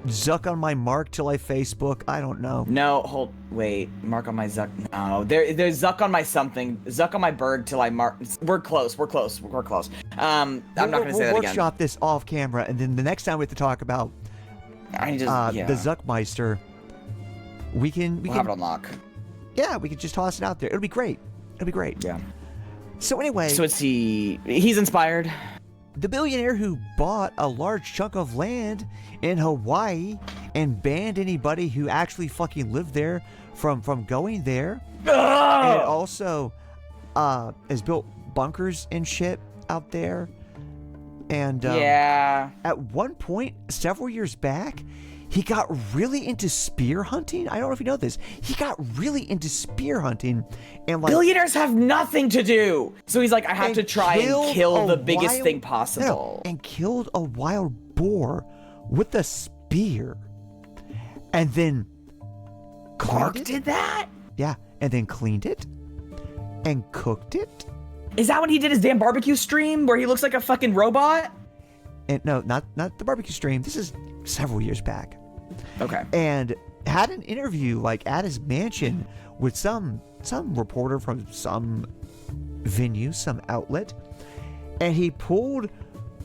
zuck on my Mark till I Facebook. I don't know. No, wait. Mark on my Zuck. No, there's Zuck on my something. Zuck on my Berg till I mark. We're close. I'm not gonna say that We'll again. workshop this off camera, and then the next time we have to talk about I just the Zuckmeister, we can have it on lock. Yeah, we can just toss it out there. It'll be great. Yeah. So anyway, So he's inspired. the billionaire who bought a large chunk of land in Hawaii and banned anybody who actually fucking lived there from going there, and also has built bunkers and shit out there. And Yeah. at one point, several years back, he got really into spear hunting. I don't know if you know this. He got really into spear hunting, and like Billionaires have nothing to do. So he's like, I have and to try and killed kill a the biggest wild- thing no, possible. and killed a wild boar with a spear, and then Mark cleaned it. did that? Yeah, and then cleaned it and cooked it. Is that when he did his damn barbecue stream where he looks like a fucking robot? And no, not the barbecue stream. This is several years back. Okay. And had an interview like at his mansion with some reporter from some venue, some outlet, and he pulled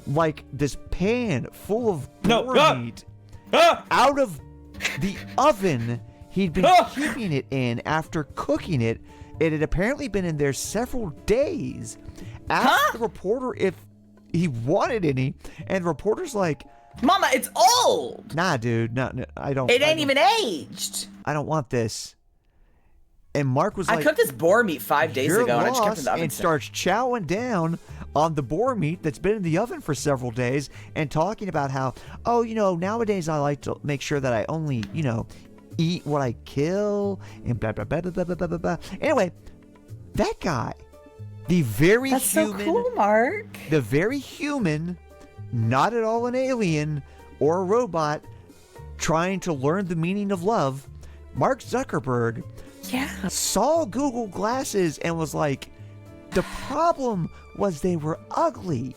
like this pan full of boar meat out of the oven he'd been keeping it in after cooking it. It had apparently been in there several days. Asked the reporter if he wanted any, and the reporter's like, Mama, it's old. "Nah, dude, no, I don't. It I ain't don't- even aged. I don't want this." And Mark was I like, cooked this boar meat 5 days "You're ago and I just kept it lost," in the oven. and starts chowing down on the boar meat that's been in the oven for several days, and talking about how, oh, nowadays I like to make sure that I only, eat what I kill, and blah blah blah blah blah blah blah blah. Anyway, that guy, the very That's human, so cool, Mark. the very human, not at all an alien or a robot, trying to learn the meaning of love, Mark Zuckerberg Yeah. saw Google Glasses and was like, the problem was they were ugly.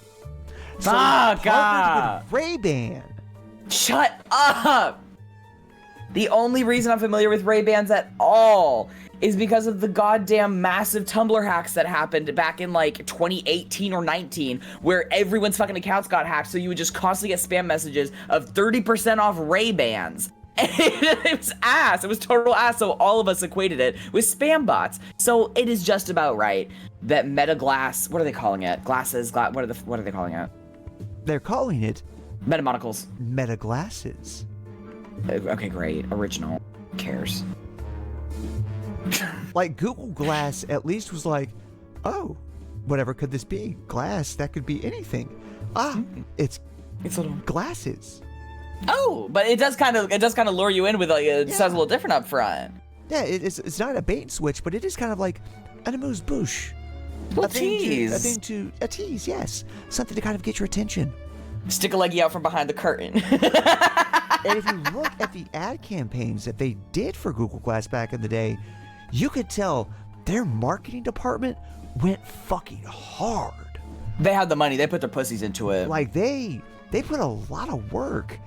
So he Fuck partnered up. with Ray-Ban. Shut up. The only reason I'm familiar with Ray-Bans at all is because of the goddamn massive Tumblr hacks that happened back in like 2018 or 19, where everyone's fucking accounts got hacked, so you would just constantly get spam messages of 30% off Ray-Bans. And it was ass. It was total ass. So all of us equated it with spam bots. So it is just about right that Meta Glass, what are they calling it? Glasses, what are they calling it? They're calling it Meta Monocles. Meta Glasses. Okay, great. Original. Who cares? Like Google Glass at least was like, oh, whatever could this be? Glass, that could be anything. It's little. glasses. Oh, but it does kind of lure you in with like it sounds a little different up front. Yeah, it's not a bait and switch, but it is kind of like an amuse-bouche. Little A tease. tease, yes. Something to kind of get your attention. Stick a leggy out from behind the curtain. And if you look at the ad campaigns that they did for Google Glass back in the day, you could tell their marketing department went fucking hard. They had the money. They put their pussies into it. Like they put a lot of work.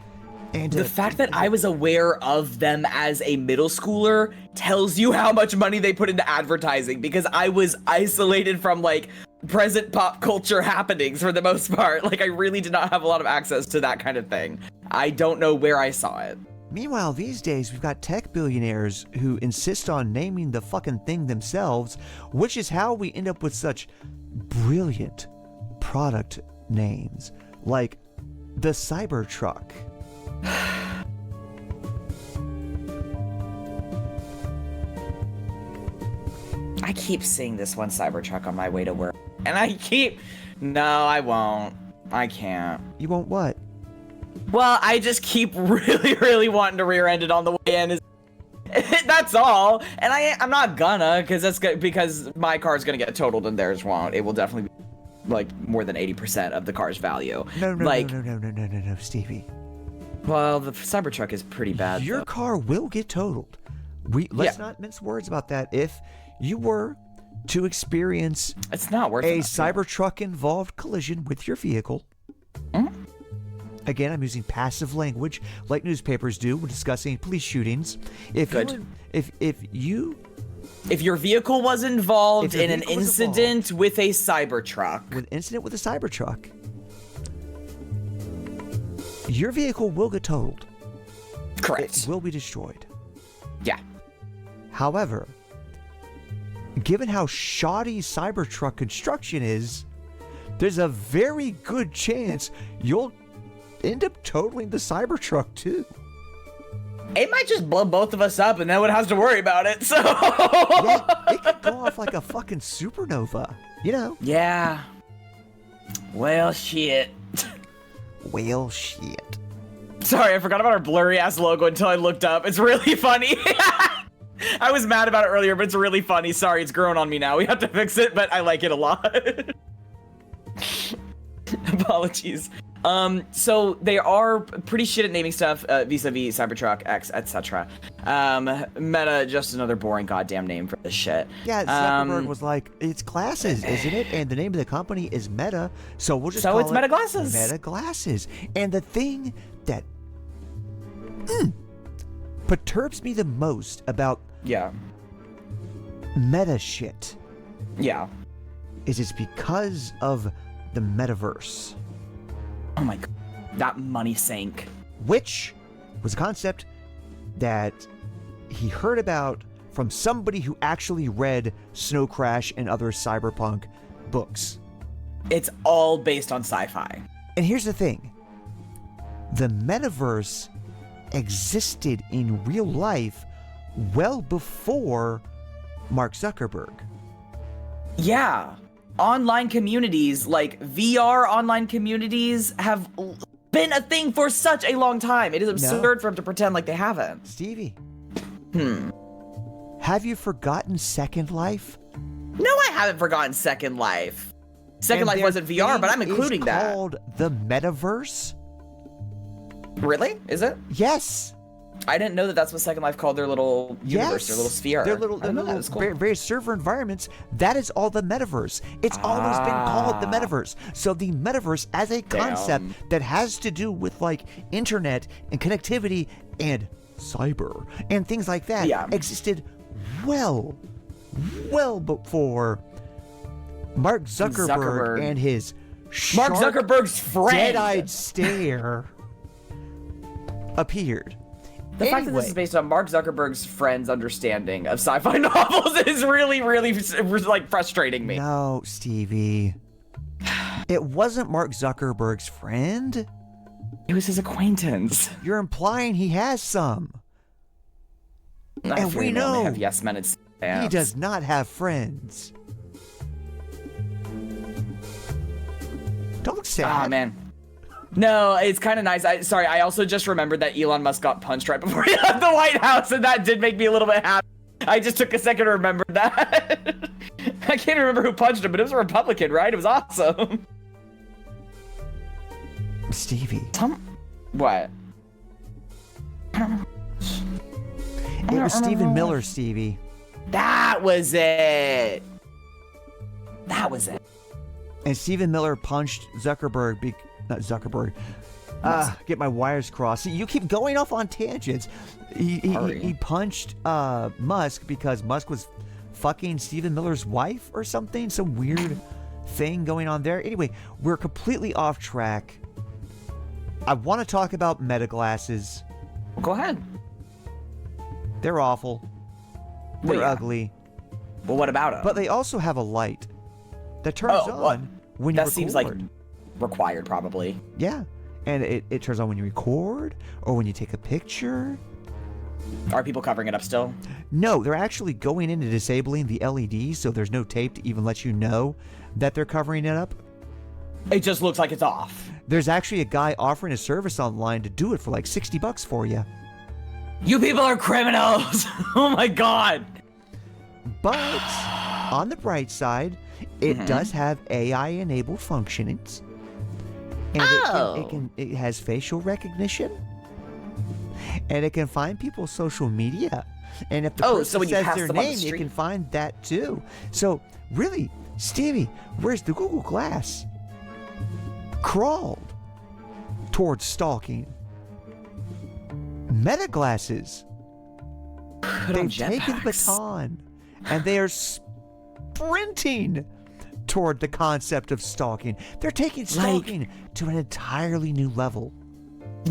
And The fact that I was aware of them as a middle schooler tells you how much money they put into advertising, because I was isolated from like present pop culture happenings for the most part. Like I really did not have a lot of access to that kind of thing. I don't know where I saw it. Meanwhile, these days we've got tech billionaires who insist on naming the fucking thing themselves, which is how we end up with such brilliant product names like the Cybertruck. I keep seeing this one Cybertruck on my way to work, and I keep. No, I won't. I can't. You won't what? Well, I just keep really, really wanting to rear end it on the way in. That's all. And I'm not gonna, because my car's gonna get totaled and theirs won't. It will definitely be like more than 80% of the car's value. No, like, no, Stevie. Well, the Cybertruck is pretty bad. Your though. car will get totaled. Let's not mince words about that. If you were to experience it's not worth a it. Cybertruck involved collision with your vehicle. Mm-hmm. Again, I'm using passive language like newspapers do when discussing police shootings. If your vehicle was involved in an incident with a Cybertruck. With a Cybertruck, your vehicle will get totaled. Correct. It will be destroyed. Yeah. However, given how shoddy Cybertruck construction is, there's a very good chance you'll end up totaling the Cybertruck too. It might just blow both of us up and no one has to worry about it, so... Yeah, it could go off like a fucking supernova, you know? Yeah. Well, shit. Well, shit. Sorry, I forgot about our blurry-ass logo until I looked up. It's really funny. I was mad about it earlier, but it's really funny. Sorry, it's grown on me now. We have to fix it, but I like it a lot. Apologies. So they are pretty shit at naming stuff, vis-a-vis Cybertruck, X, etc. Meta, just another boring goddamn name for this shit. Yeah, Zuckerberg was like, it's glasses, isn't it? And the name of the company is Meta, so we'll just call it Meta Glasses. Meta Glasses. And the thing that perturbs me the most about Meta shit is it's because of the metaverse. Oh my god, that money sink. Which was a concept that he heard about from somebody who actually read Snow Crash and other cyberpunk books. It's all based on sci-fi. And here's the thing. The metaverse existed in real life well before Mark Zuckerberg. Yeah. Online communities, like VR online communities, have been a thing for such a long time. It is absurd for him to pretend like they haven't. Stevie. Have you forgotten Second Life? No, I haven't forgotten Second Life. Second Life wasn't VR, but I'm including that. It's called the metaverse? Really? Is it? Yes. I didn't know that that's what Second Life called their little universe, their little sphere. Their little cool. various server environments. That is all the metaverse. It's always been called the metaverse. So the metaverse as a concept that has to do with like internet and connectivity and cyber and things like that existed well before Mark Zuckerberg and his Mark Zuckerberg's friend dead-eyed stare appeared. The fact that this is based on Mark Zuckerberg's friend's understanding of sci-fi novels is really, really, like, frustrating me. No, Stevie. It wasn't Mark Zuckerberg's friend. It was his acquaintance. You're implying he has some. And we know have yes men and he does not have friends. Don't look sad. Oh, man. No, it's kind of nice. Sorry, I also just remembered that Elon Musk got punched right before he left the White House, and that did make me a little bit happy. I just took a second to remember that. I can't remember who punched him, but it was a Republican, right? It was awesome. Stevie. What? It was Stephen Miller, Stevie. That was it. That was it. And Stephen Miller punched Zuckerberg not Zuckerberg. Get my wires crossed. See, you keep going off on tangents. He punched Musk because Musk was fucking Stephen Miller's wife or something. Some weird thing going on there. Anyway, we're completely off track. I want to talk about Meta glasses. Go ahead. They're awful. They're ugly. Well, what about them? But they also have a light that turns on when you record. That seems like required, probably. Yeah. And it turns on when you record or when you take a picture. Are people covering it up still? No, they're actually going in and disabling the LEDs so there's no tape to even let you know that they're covering it up. It just looks like it's off. There's actually a guy offering a service online to do it for like $60 for you. You people are criminals! Oh my god! But on the bright side, it does have AI-enabled functionings. And it has facial recognition. And it can find people's social media. And if the person when you says pass their them on the name, it street. can find that too. So, really, Stevie, where's the Google Glass? Crawled towards stalking. Meta glasses. They've taken the baton and they are sprinting toward the concept of stalking. They're taking stalking to an entirely new level.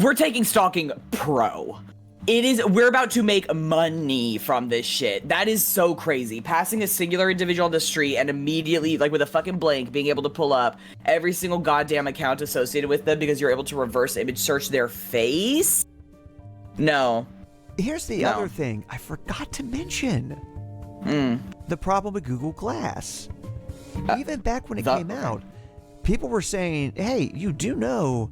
We're taking stalking pro. We're about to make money from this shit. That is so crazy. Passing a singular individual on the street and immediately, like with a fucking blank, being able to pull up every single goddamn account associated with them because you're able to reverse image search their face? No. Here's the other thing I forgot to mention. The problem with Google Glass. Even back when it came out, people were saying, hey, you do know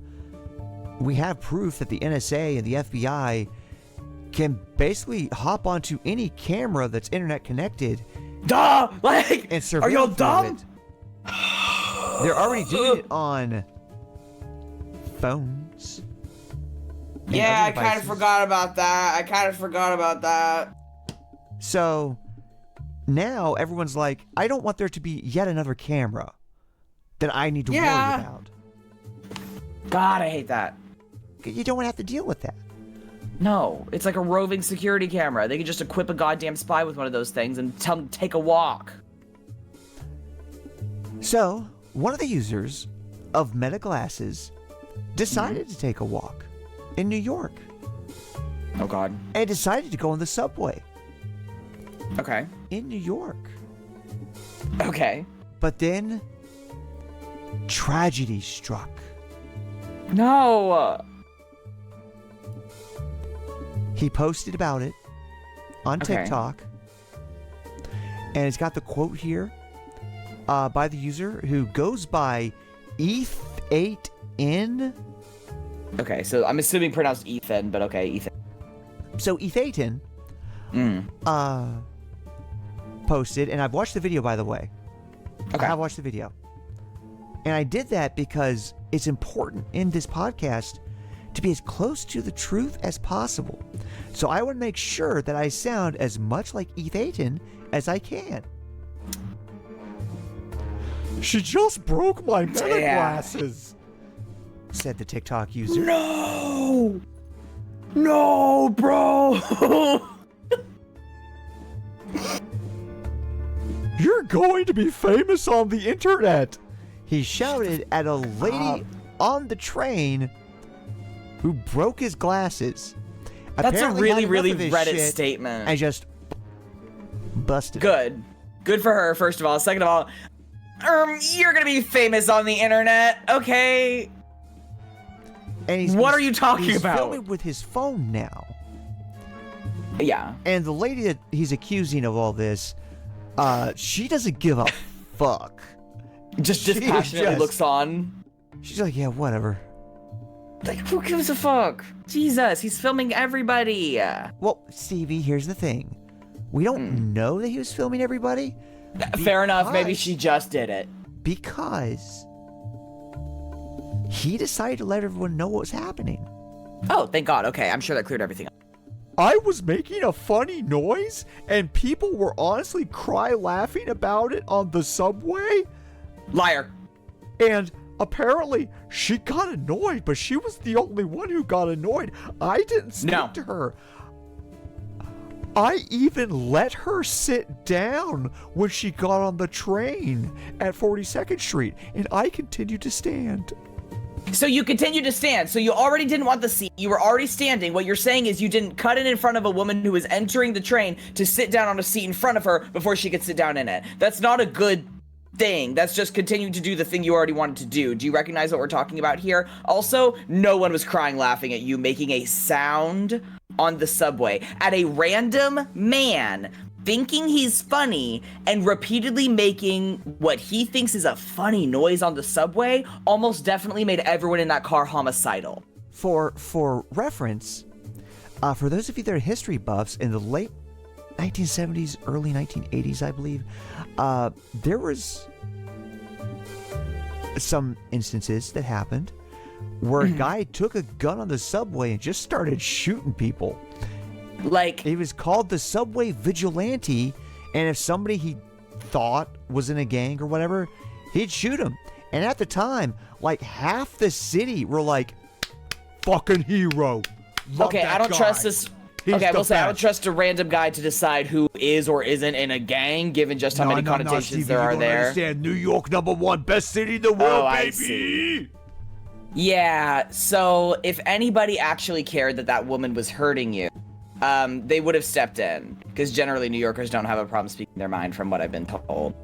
we have proof that the NSA and the FBI can basically hop onto any camera that's internet connected. Duh! Like, And surveil are y'all through dumb? it. They're already doing it on phones. and Yeah, I other kind of devices. forgot about that. So now everyone's like, I don't want there to be yet another camera that I need to worry about. God, I hate that. You don't want to have to deal with that. No, it's like a roving security camera. They could just equip a goddamn spy with one of those things and tell them to take a walk. So, one of the users of Meta Glasses decided to take a walk in New York Oh, God. and decided to go on the subway Okay. in New York. Okay. But then, tragedy struck. No. He posted about it on Okay. TikTok, and it's got the quote here by the user who goes by ETH8N. Okay, so I'm assuming pronounced Ethan, but okay, Ethan. So ETH8N posted, and I've watched the video, by the way. Okay. I have watched the video. And I did that because it's important in this podcast to be as close to the truth as possible. So I want to make sure that I sound as much like ETH8N as I can. She just broke my Meta glasses. Said the TikTok user. No! No, bro! You're going to be famous on the internet. He shouted at a lady on the train who broke his glasses. That's Apparently a had really, enough really of his Reddit shit statement. And just busted. Good. Good for her, first of all. Second of all, you're gonna be famous on the internet, okay? And What are you talking he's about? filming with his phone now. Yeah. And the lady that he's accusing of all this, she doesn't give a fuck. Just She dispassionately just- looks on. She's like, yeah, whatever. Like, who gives a fuck? Jesus, he's filming everybody. Well, Stevie, here's the thing. We don't know that he was filming everybody. Fair enough, maybe because- she just did it. Because he decided to let everyone know what was happening. Oh, thank God. Okay, I'm sure that cleared everything up. I was making a funny noise, and people were honestly cry laughing about it on the subway. Liar. And apparently, she got annoyed, but she was the only one who got annoyed. I didn't speak to her. I even let her sit down when she got on the train at 42nd Street, and I continued to stand. So you continued to stand. So you already didn't want the seat. You were already standing. What you're saying is you didn't cut in front of a woman who was entering the train to sit down on a seat in front of her before she could sit down in it. That's not a good thing. That's just continuing to do the thing you already wanted to do. Do you recognize what we're talking about here? Also, no one was crying laughing at you making a sound on the subway at a random man thinking he's funny and repeatedly making what he thinks is a funny noise on the subway almost definitely made everyone in that car homicidal. For reference, for those of you that are history buffs, in the late 1970s, early 1980s, I believe, there was some instances that happened where a guy took a gun on the subway and just started shooting people. Like, He was called the subway vigilante, and if somebody he thought was in a gang or whatever, he'd shoot him. And at the time, like half the city were like, fucking hero. Love okay, that I don't guy. trust this. He's Okay, I the will say I don't best." trust a random guy to decide who is or isn't in a gang, given just how many connotations Stevie, there you are don't there. Understand. New York, #1 best city in the world, I baby. see. Yeah, so if anybody actually cared that woman was hurting you, they would have stepped in, because generally New Yorkers don't have a problem speaking their mind, from what I've been told.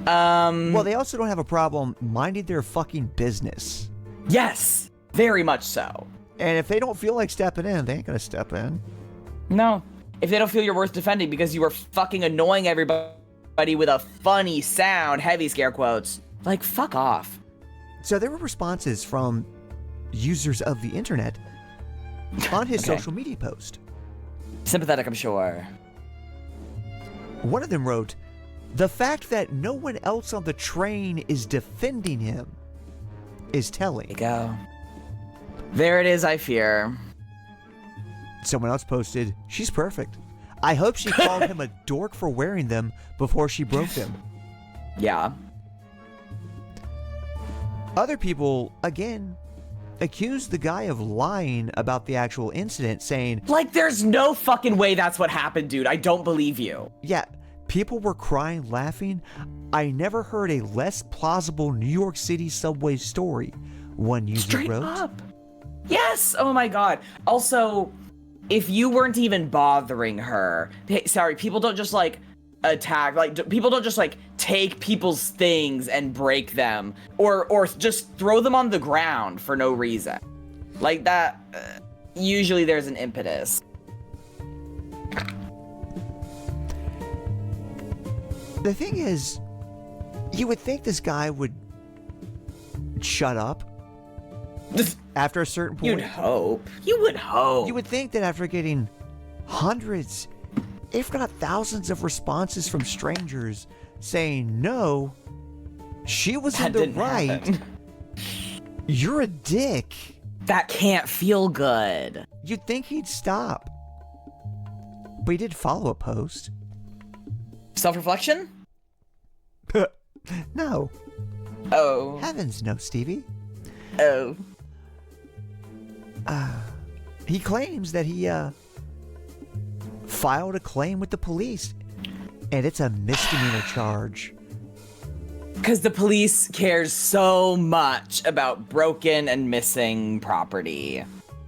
Well, they also don't have a problem minding their fucking business. Yes, very much so. And if they don't feel like stepping in, they ain't gonna step in. No, if they don't feel you're worth defending because you were fucking annoying everybody with a funny sound, heavy scare quotes, like, fuck off. So there were responses from users of the internet on his Okay. social media post. Sympathetic, I'm sure. One of them wrote, "The fact that no one else on the train is defending him is telling." There you go. There it is, I fear. Someone else posted, "She's perfect. I hope she called him a dork for wearing them before she broke them." Yeah. Other people, again, accused the guy of lying about the actual incident, saying, Like, there's no fucking way that's what happened, dude. I don't believe you. "Yeah, people were crying, laughing. I never heard a less plausible New York City subway story," one user Straight wrote. up. Yes. Oh my god. Also, if you weren't even bothering her, hey, sorry, people don't just like attack, like people don't just like take people's things and break them or just throw them on the ground for no reason. Like that, usually there's an impetus. The thing is, you would think this guy would shut up after a certain point. You'd hope. You would hope. You would think that after getting hundreds, if not thousands of responses from strangers saying, "No, she was in That the didn't right. happen. You're a dick." That can't feel good. You'd think he'd stop. But he did follow a post. Self-reflection? No. Oh. Heavens no, Stevie. Oh. He claims that he filed a claim with the police, and it's a misdemeanor charge. Because the police cares so much about broken and missing property.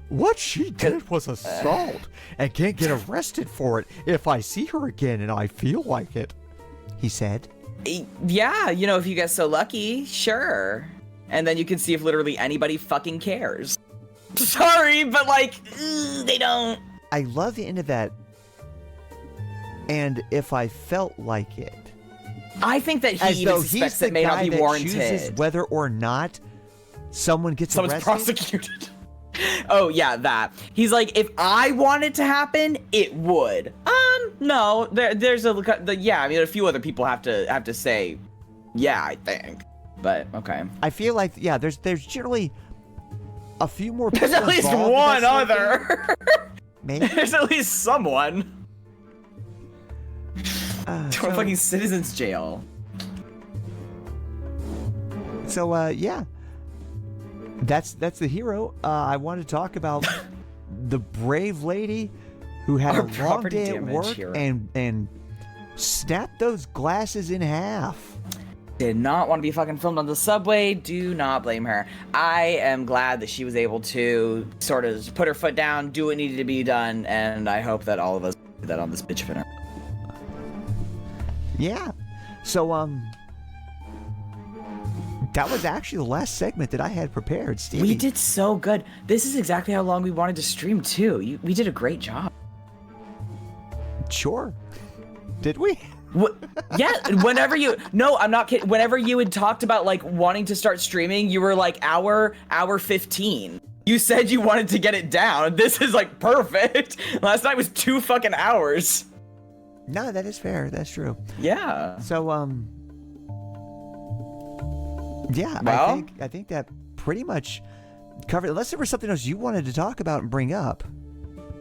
What she did was assault and can't get arrested for it if I see her again and I feel like it. He said. Yeah, you know, if you get so lucky, sure. And then you can see if literally anybody fucking cares. Sorry, but like, they don't. I love the end of that. And if I felt like it. I think that he As though even suspects he's the it may not guy be that chooses warranted. whether or not someone gets Someone's arrested. prosecuted. Oh, yeah, that. He's like, if I want it to happen, it would. No, there's yeah, I mean, a few other people have to say, yeah, I think. But, okay. I feel like, yeah, there's generally a few more people There's at least involved in one that sort of other. thing. Maybe. There's at least someone. To so- a fucking citizen's jail. So, yeah. That's the hero. I want to talk about the brave lady who had Our a long property day at damage work hero. and snapped those glasses in half. Did not want to be fucking filmed on the subway. Do not blame her. I am glad that she was able to sort of put her foot down, do what needed to be done, and I hope that all of us do that on this bitch finner. Yeah. So, that was actually the last segment that I had prepared, Stevie. We did so good. This is exactly how long we wanted to stream too. We did a great job. Sure. Did we? Yeah, whenever you no, I'm not kidding. Whenever you had talked about like wanting to start streaming, you were like hour 15. You said you wanted to get it down. This is like perfect. Last night was 2 fucking hours. No, that is fair. That's true. Yeah. So yeah, Well, I think that pretty much covered. Unless there was something else you wanted to talk about and bring up.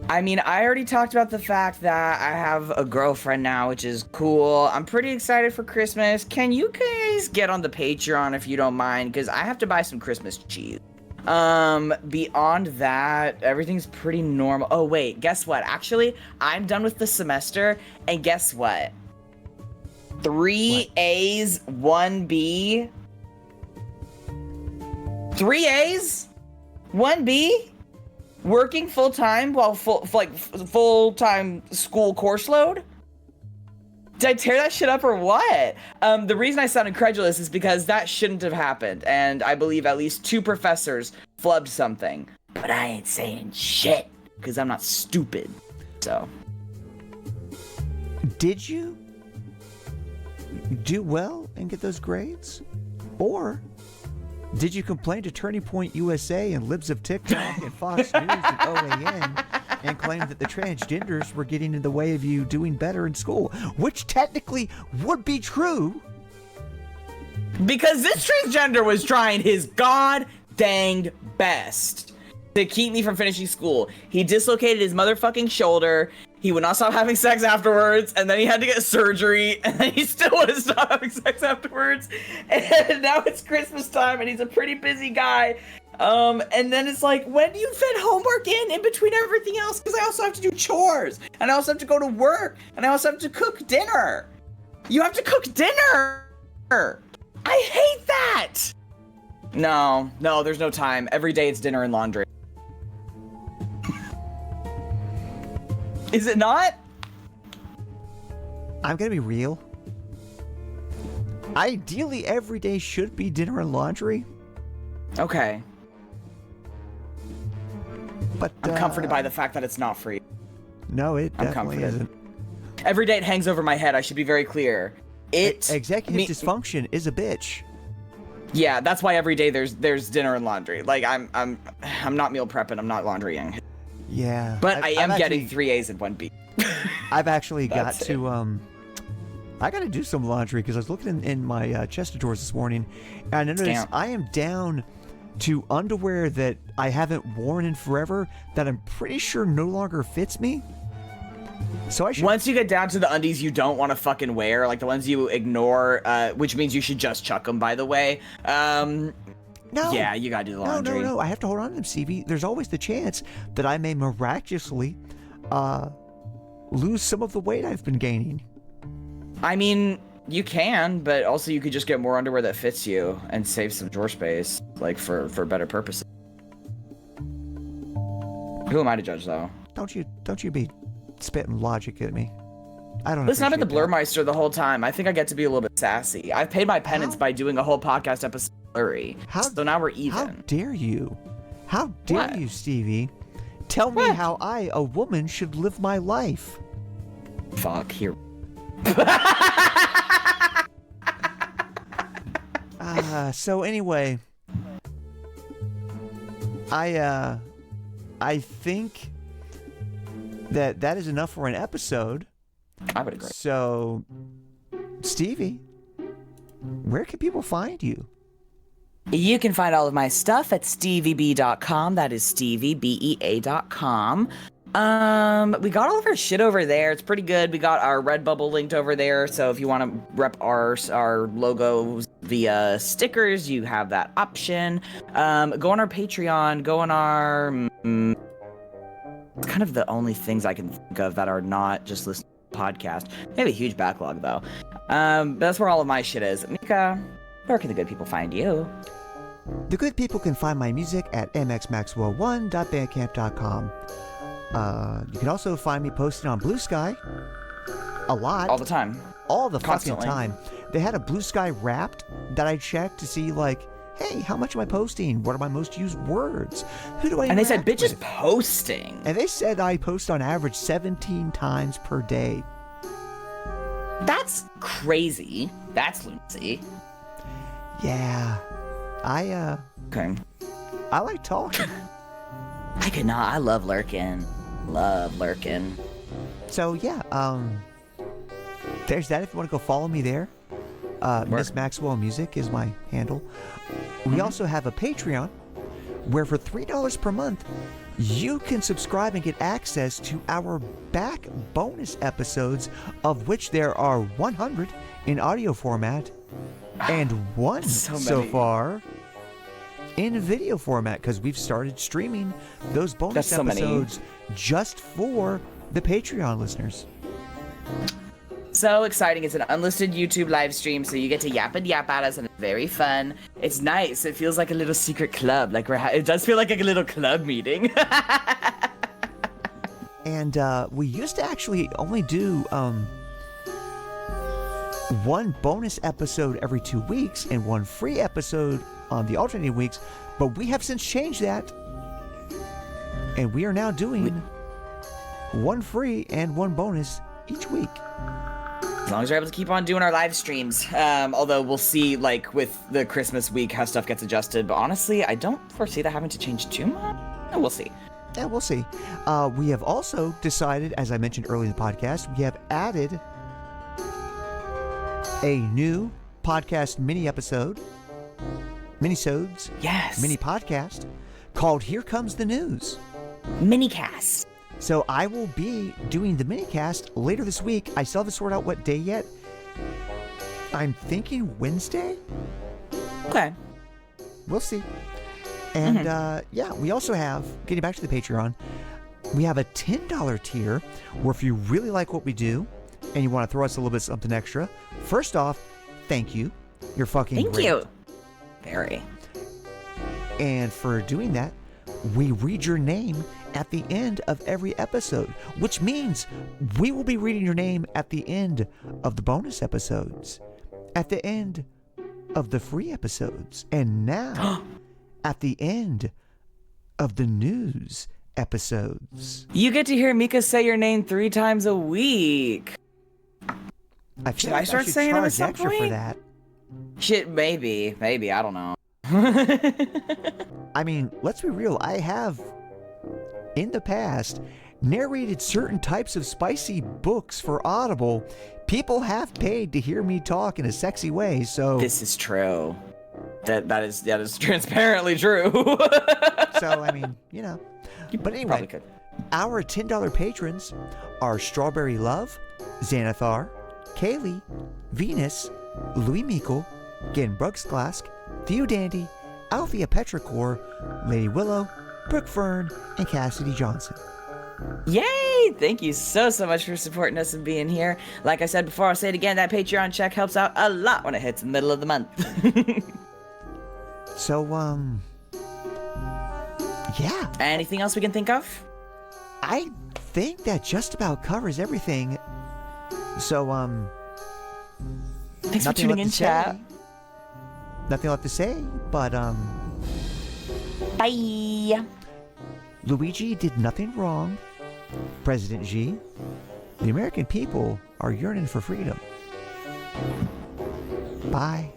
I mean, I already talked about the fact that I have a girlfriend now, which is cool. I'm pretty excited for Christmas. Can you guys get on the Patreon if you don't mind? Because I have to buy some Christmas cheese. Beyond that, everything's pretty normal. Oh, wait, guess what? Actually, I'm done with the semester, and guess what? 3 A's, 1 B. 3 A's, 1 B? Working full-time while full-time school course load? Did I tear that shit up or what? The reason I sound incredulous is because that shouldn't have happened, and I believe at least 2 professors flubbed something. But I ain't saying shit, because I'm not stupid, so. Did you do well and get those grades? Or did you complain to Turning Point USA and Libs of TikTok and Fox News and OAN and claim that the transgenders were getting in the way of you doing better in school? Which technically would be true. Because this transgender was trying his god-danged best to keep me from finishing school. He dislocated his motherfucking shoulder. He would not stop having sex afterwards, and then he had to get surgery, and then he still wouldn't stop having sex afterwards. And now it's Christmas time, and he's a pretty busy guy. And then it's like, when do you fit homework in between everything else? Because I also have to do chores, and I also have to go to work, and I also have to cook dinner. You have to cook dinner. I hate that. No, there's no time. Every day it's dinner and laundry. Is it not? I'm gonna be real. Ideally, every day should be dinner and laundry. Okay. But I'm comforted by the fact that it's not free. No, it I'm definitely comforted. isn't. Every day it hangs over my head. I should be very clear. Executive dysfunction is a bitch. Yeah, that's why every day there's dinner and laundry. Like I'm not meal prepping. I'm not laundrying. Yeah. But I am getting actually, 3 A's and 1 B. I've actually got That's to I got to do some laundry because I was looking in my chest of drawers this morning, and I noticed Damn. I am down to underwear that I haven't worn in forever that I'm pretty sure no longer fits me. So I should. Once you get down to the undies you don't want to fucking wear, like the ones you ignore, which means you should just chuck them, by the way. No. Yeah, you gotta do the laundry. No. I have to hold on to them, Stevie. There's always the chance that I may miraculously lose some of the weight I've been gaining. I mean, you can, but also you could just get more underwear that fits you and save some drawer space, like for better purposes. Who am I to judge, though? Don't you be spitting logic at me. I don't. Listen, I've been the appreciate that. Blurmeister the whole time. I think I get to be a little bit sassy. I've paid my penance by doing a whole podcast episode of Blurry. So now we're even. How dare you? How dare What? you, Stevie? Tell me What? how I, a woman, should live my life. Fuck, here. So anyway, I think that is enough for an episode. I would agree. So, Stevie, where can people find you? You can find all of my stuff at stevieb.com. That is steviebea.com. We got all of our shit over there. It's pretty good. We got our Redbubble linked over there. So if you want to rep our logos via stickers, you have that option. Go on our Patreon. Go on our... it's kind of the only things I can think of that are not just listening to the podcast. We have a huge backlog, though. But that's where all of my shit is. Mika, where can the good people find you? The good people can find my music at mxmaxwell1.bandcamp.com. You can also find me posted on Blue Sky a lot. All the time. All the Constantly. fucking time. They had a Blue Sky Wrapped that I checked to see, like, hey, how much am I posting? What are my most used words? Who do I And they said, interact bitch is with?" posting. And they said I post on average 17 times per day. That's crazy. That's lunacy. Yeah. Okay. I like talking. I could not. I love lurking. Love lurking. So yeah, there's that if you want to go follow me there. Miss Maxwell Music is my handle. We also have a Patreon where for $3 per month you can subscribe and get access to our back bonus episodes, of which there are 100 in audio format and one so many. far in video format, because we've started streaming those bonus That's so many. episodes just for the Patreon listeners. So exciting. It's an unlisted YouTube live stream, so you get to yap at us, and it's very fun. It's nice. It feels like a little secret club. Like it does feel like a little club meeting. And we used to actually only do one bonus episode every 2 weeks and one free episode on the alternating weeks, but we have since changed that. And we are now doing one free and one bonus each week. As long as we're able to keep on doing our live streams. Although we'll see, like, with the Christmas week, how stuff gets adjusted. But honestly, I don't foresee that having to change too much. We'll see. Yeah, we'll see. We have also decided, as I mentioned earlier in the podcast, we have added a new podcast mini-sodes, Yes. mini podcast called Here Comes the News. Minicast. So I will be doing the minicast later this week. I still haven't sorted out what day yet. I'm thinking Wednesday. Okay. We'll see. And yeah, we also have, getting back to the Patreon, we have a $10 tier where if you really like what we do and you want to throw us a little bit something extra, first off, thank you. You're fucking Thank great. you. Very. And for doing that, we read your name at the end of every episode, which means we will be reading your name at the end of the bonus episodes, at the end of the free episodes, and now at the end of the news episodes. You get to hear Mika say your name 3 times a week. I feel Should like I start should saying it at charge some extra for point? that. Shit, maybe, I don't know. I mean, let's be real. I have, in the past, narrated certain types of spicy books for Audible. People have paid to hear me talk in a sexy way, so... This is true. That is transparently true. So, I mean, you know. But anyway, Probably could. our $10 patrons are Strawberry Love, Xanathar, Kaylee, Venus, Louis Meikle, Gen Brugsglask, Theo Dandy, Althea Petrichor, Lady Willow, Brooke Fern, and Cassidy Johnson. Yay! Thank you so much for supporting us and being here. Like I said before, I'll say it again, that Patreon check helps out a lot when it hits the middle of the month. So, yeah. Anything else we can think of? I think that just about covers everything. So, Thanks for nothing tuning left in, to say. chat. Nothing left to say, but, Bye! Luigi did nothing wrong. President Xi, the American people are yearning for freedom. Bye.